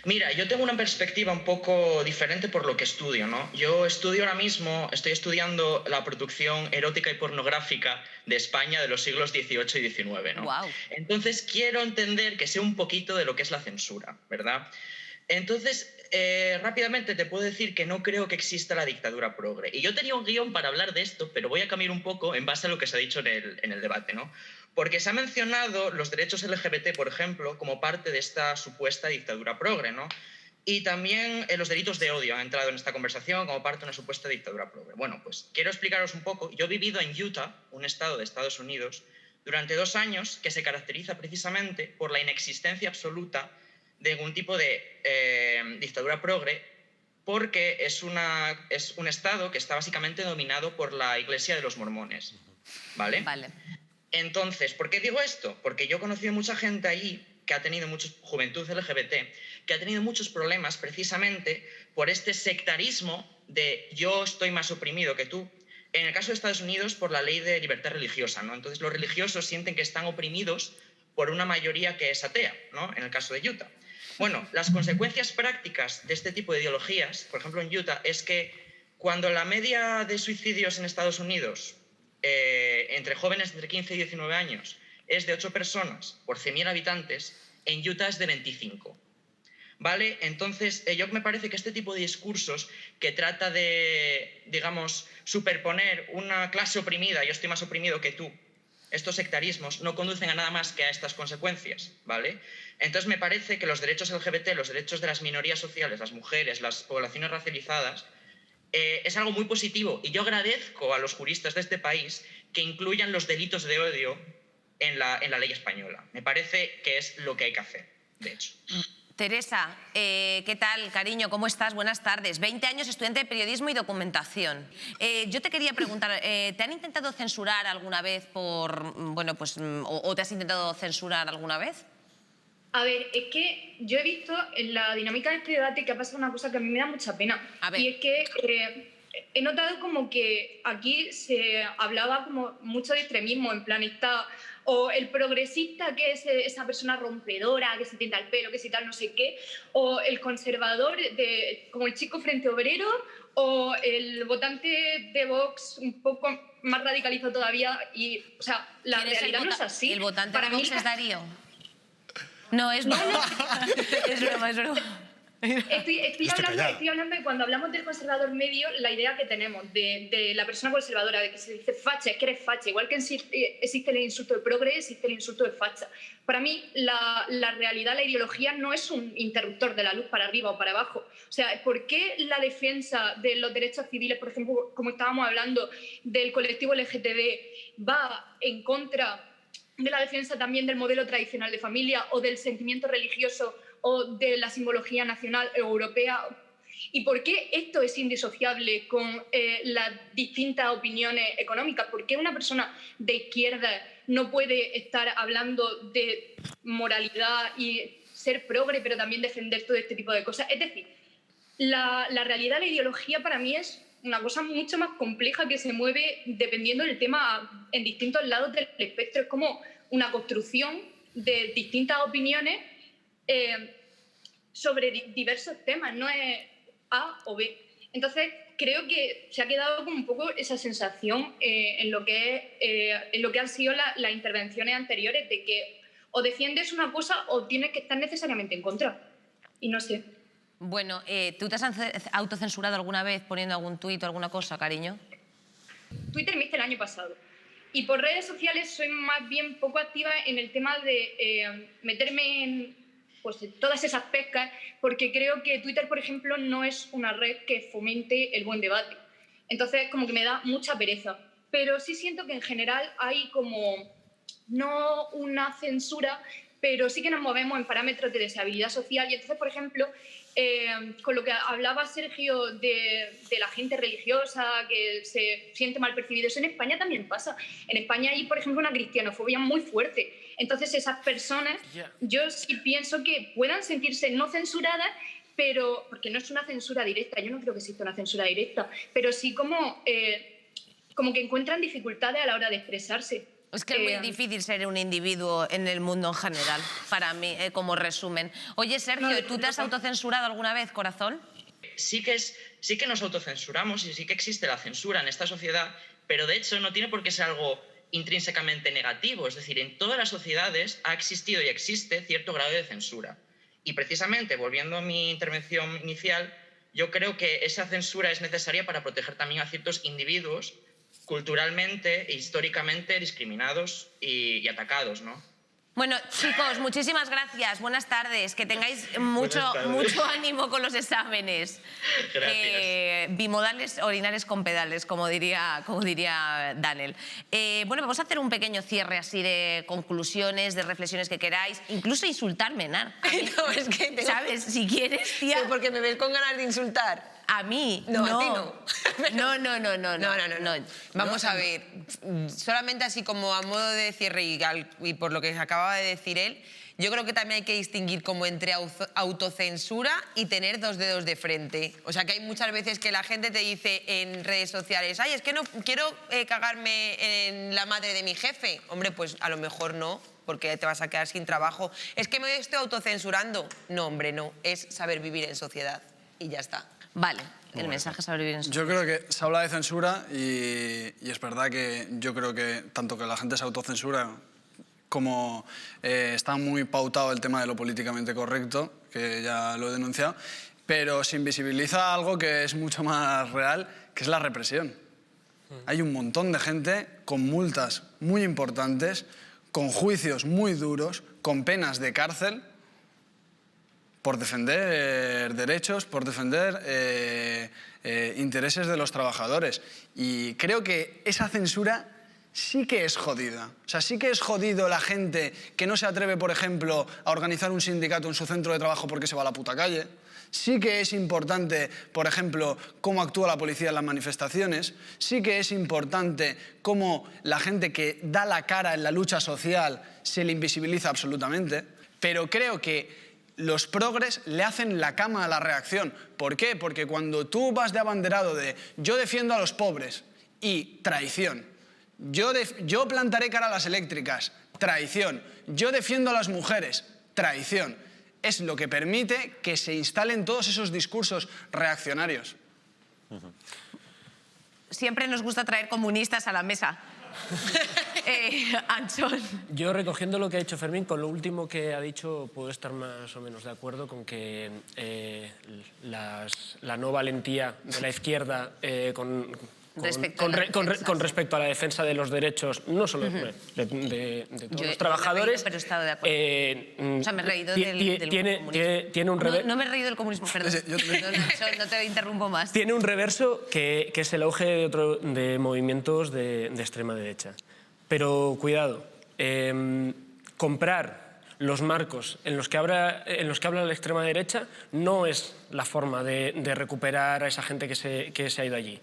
Mira, yo tengo una perspectiva un poco diferente por lo que estudio, ¿no? Yo estudio ahora mismo, estoy estudiando la producción erótica y pornográfica de España de los siglos XVIII y XIX, ¿no? Wow. Entonces quiero entender que sé un poquito de lo que es la censura, ¿verdad? Entonces, rápidamente te puedo decir que no creo que exista la dictadura progre. Y yo tenía un guión para hablar de esto, pero voy a cambiar un poco en base a lo que se ha dicho en el debate, ¿no? Porque se han mencionado los derechos LGBT, por ejemplo, como parte de esta supuesta dictadura progre, ¿no? Y también los delitos de odio han entrado en esta conversación como parte de una supuesta dictadura progre. Bueno, pues quiero explicaros un poco. Yo he vivido en Utah, un estado de Estados Unidos, durante 2 años que se caracteriza precisamente por la inexistencia absoluta de algún tipo de dictadura progre, porque es un estado que está básicamente dominado por la Iglesia de los Mormones, ¿vale? Vale. Entonces, ¿por qué digo esto? Porque yo he conocido mucha gente allí que ha tenido juventud LGBT, que ha tenido muchos problemas precisamente por este sectarismo de yo estoy más oprimido que tú. En el caso de Estados Unidos, por la ley de libertad religiosa, ¿no? Entonces los religiosos sienten que están oprimidos por una mayoría que es atea, ¿no? En el caso de Utah. Bueno, las consecuencias prácticas de este tipo de ideologías, por ejemplo en Utah, es que cuando la media de suicidios en Estados Unidos entre jóvenes entre 15 y 19 años es de 8 personas por 100.000 habitantes, en Utah es de 25. ¿Vale? Entonces, yo me parece que este tipo de discursos que trata de, digamos, superponer una clase oprimida, yo estoy más oprimido que tú, estos sectarismos no conducen a nada más que a estas consecuencias, ¿vale? Entonces me parece que los derechos LGBT, los derechos de las minorías sociales, las mujeres, las poblaciones racializadas, es algo muy positivo, y yo agradezco a los juristas de este país que incluyan los delitos de odio en la ley española. Me parece que es lo que hay que hacer, de hecho. Teresa, ¿qué tal, cariño? ¿Cómo estás? Buenas tardes. 20 años, estudiante de periodismo y documentación. Yo te quería preguntar, ¿te han intentado censurar alguna vez por, bueno, pues, o te has intentado censurar alguna vez? A ver, es que yo he visto en la dinámica de este debate que ha pasado una cosa que a mí me da mucha pena. Y es que he notado como que aquí se hablaba como mucho de extremismo, en plan está o el progresista que es esa persona rompedora, que se tienta el pelo, que si tal no sé qué, o el conservador como el chico Frente Obrero, o el votante de Vox un poco más radicalizado todavía. Y, o sea, la realidad no es así. ¿El votante de Vox es Darío? No, es broma. Es broma, es broma. Estoy hablando de cuando hablamos del conservador medio, la idea que tenemos de la persona conservadora, de que se dice facha, es que eres facha. Igual que existe el insulto de progre, existe el insulto de facha. Para mí, la realidad, la ideología no es un interruptor de la luz para arriba o para abajo. O sea, ¿por qué la defensa de los derechos civiles, por ejemplo, como estábamos hablando, del colectivo LGTB, va en contra de la defensa también del modelo tradicional de familia o del sentimiento religioso o de la simbología nacional o europea? ¿Y por qué esto es indisociable con las distintas opiniones económicas? ¿Por qué una persona de izquierda no puede estar hablando de moralidad y ser progre, pero también defender todo este tipo de cosas? Es decir, la realidad, la ideología para mí es una cosa mucho más compleja que se mueve dependiendo del tema en distintos lados del espectro. Es como una construcción de distintas opiniones sobre diversos temas, no es A o B. Entonces, creo que se ha quedado como un poco esa sensación en lo que han sido las intervenciones anteriores, de que o defiendes una cosa o tienes que estar necesariamente en contra. Y no sé. Bueno, ¿tú te has autocensurado alguna vez poniendo algún tuit o alguna cosa, cariño? Twitter me hice el año pasado. Y por redes sociales soy más bien poco activa en el tema de meterme en todas esas pescas, porque creo que Twitter, por ejemplo, no es una red que fomente el buen debate. Entonces, como que me da mucha pereza. Pero sí siento que en general hay como, no una censura, pero sí que nos movemos en parámetros de deseabilidad social. Y entonces, por ejemplo, con lo que hablaba Sergio de la gente religiosa que se siente mal percibido, eso en España también pasa. En España hay, por ejemplo, una cristianofobia muy fuerte. Entonces esas personas, yo sí pienso que puedan sentirse no censuradas, pero porque no es una censura directa, yo no creo que exista una censura directa, pero sí como que encuentran dificultades a la hora de expresarse. Es que es muy difícil ser un individuo en el mundo en general, para mí, como resumen. Oye, Sergio, ¿tú te has autocensurado alguna vez, corazón? Sí que nos autocensuramos y sí que existe la censura en esta sociedad, pero de hecho no tiene por qué ser algo intrínsecamente negativo. Es decir, en todas las sociedades ha existido y existe cierto grado de censura. Y precisamente, volviendo a mi intervención inicial, yo creo que esa censura es necesaria para proteger también a ciertos individuos culturalmente e históricamente discriminados y atacados, ¿no? Bueno, chicos, muchísimas gracias. Buenas tardes. Que tengáis mucho ánimo con los exámenes. Gracias. Bimodales, orinales con pedales, como diría Daniel. Bueno, vamos a hacer un pequeño cierre así de conclusiones, de reflexiones que queráis. Incluso insultarme, Nar. No, es que ¿sabes? Si quieres, tía. Porque me ves con ganas de insultar. a mí No, no. a ti no. No. Vamos a ver, solamente así como a modo de cierre y por lo que acababa de decir él, yo creo que también hay que distinguir como entre autocensura y tener dos dedos de frente. O sea, que hay muchas veces que la gente te dice en redes sociales, ay, es que no quiero cagarme en la madre de mi jefe. Hombre, pues a lo mejor no, porque te vas a quedar sin trabajo. Es que me estoy autocensurando. No, hombre, no. Es saber vivir en sociedad. Y ya está. Vale, el mensaje es saber vivir en sociedad. Yo creo que se habla de censura y es verdad que yo creo que tanto que la gente se autocensura como está muy pautado el tema de lo políticamente correcto, que ya lo he denunciado, pero se invisibiliza algo que es mucho más real, que es la represión. Hay un montón de gente con multas muy importantes, con juicios muy duros, con penas de cárcel, por defender derechos, por defender intereses de los trabajadores. Y creo que esa censura sí que es jodida. O sea, sí que es jodido la gente que no se atreve, por ejemplo, a organizar un sindicato en su centro de trabajo porque se va a la puta calle. Sí que es importante, por ejemplo, cómo actúa la policía en las manifestaciones. Sí que es importante cómo la gente que da la cara en la lucha social se le invisibiliza absolutamente. Pero creo que los progres le hacen la cama a la reacción. ¿Por qué? Porque cuando tú vas de abanderado de yo defiendo a los pobres y traición, yo plantaré cara a las eléctricas, traición, yo defiendo a las mujeres, traición, es lo que permite que se instalen todos esos discursos reaccionarios. Siempre nos gusta traer comunistas a la mesa. Anchón. Yo, recogiendo lo que ha dicho Fermín, con lo último que ha dicho puedo estar más o menos de acuerdo con que la no valentía de la izquierda con respecto a la defensa de los derechos, no solo de todos los trabajadores. Pero he estado de acuerdo. O sea, me he reído del comunismo. Tiene un reverso. No me he reído del comunismo, perdón. No te interrumpo más. Tiene un reverso que es el auge de movimientos de extrema derecha. Pero cuidado, comprar los marcos en los que habla la extrema derecha no es la forma de recuperar a esa gente que se ha ido allí.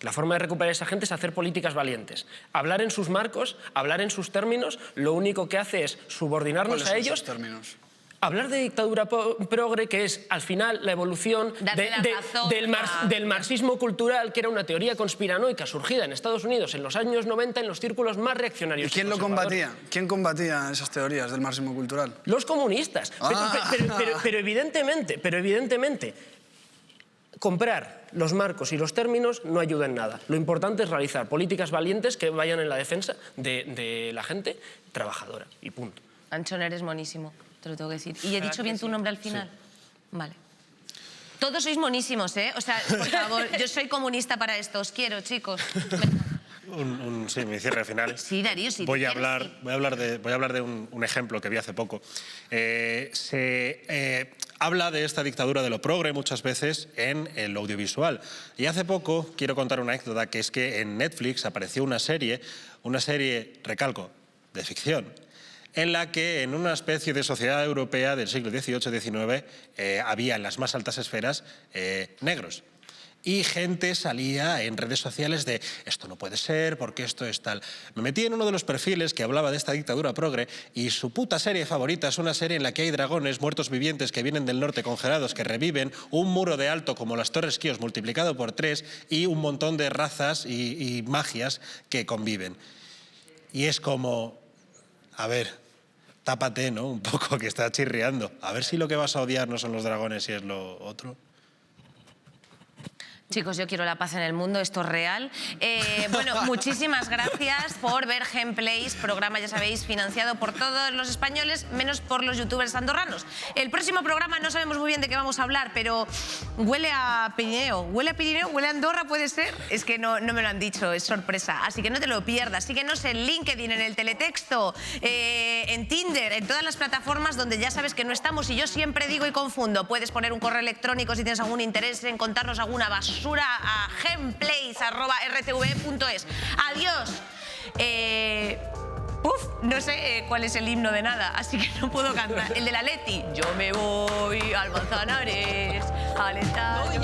La forma de recuperar a esa gente es hacer políticas valientes. Hablar en sus marcos, hablar en sus términos, lo único que hace es subordinarnos a ellos. Términos? Hablar de dictadura progre, que es al final la evolución del marxismo cultural, que era una teoría conspiranoica surgida en Estados Unidos en los años 90 en los círculos más reaccionarios. ¿Y quién lo combatía? ¿Quién combatía esas teorías del marxismo cultural? Los comunistas. Pero evidentemente, comprar los marcos y los términos no ayuda en nada. Lo importante es realizar políticas valientes que vayan en la defensa de la gente trabajadora. Y punto. Anchón, eres monísimo, te lo tengo que decir. ¿Y he dicho bien tu nombre al final? Sí. Vale. Todos sois monísimos, ¿eh? O sea, por favor, yo soy comunista para esto. Os quiero, chicos. Sí, mi cierre final. Sí, Darío, sí. Voy a hablar de un ejemplo que vi hace poco. Se habla de esta dictadura de lo progre muchas veces en el audiovisual. Y hace poco quiero contar una anécdota, que es que en Netflix apareció una serie, recalco, de ficción, en la que en una especie de sociedad europea del siglo XVIII-XIX había en las más altas esferas negros. Y gente salía en redes sociales de esto no puede ser, porque esto es tal. Me metí en uno de los perfiles que hablaba de esta dictadura progre y su puta serie favorita es una serie en la que hay dragones muertos vivientes que vienen del norte congelados, que reviven, un muro de alto como las Torres Quíos multiplicado por 3 y un montón de razas y magias que conviven. Y es como, a ver, tápate, ¿no? Un poco, que está chirriando. A ver si lo que vas a odiar no son los dragones y es lo otro. Chicos, yo quiero la paz en el mundo, esto es real. Bueno, muchísimas gracias por ver Gameplays, programa, ya sabéis, financiado por todos los españoles, menos por los youtubers andorranos. El próximo programa no sabemos muy bien de qué vamos a hablar, pero huele a Pirineo. ¿Huele a Pirineo? ¿Huele a Andorra? ¿Puede ser? Es que no me lo han dicho, es sorpresa. Así que no te lo pierdas. Síguenos en LinkedIn, en el teletexto, en Tinder, en todas las plataformas donde ya sabes que no estamos. Y yo siempre digo y confundo, puedes poner un correo electrónico si tienes algún interés en contarnos alguna basura a gameplays@rtv.es. Adiós. No sé cuál es el himno de nada, así que no puedo cantar. El de la Leti. Yo me voy al Manzanares, al estadio.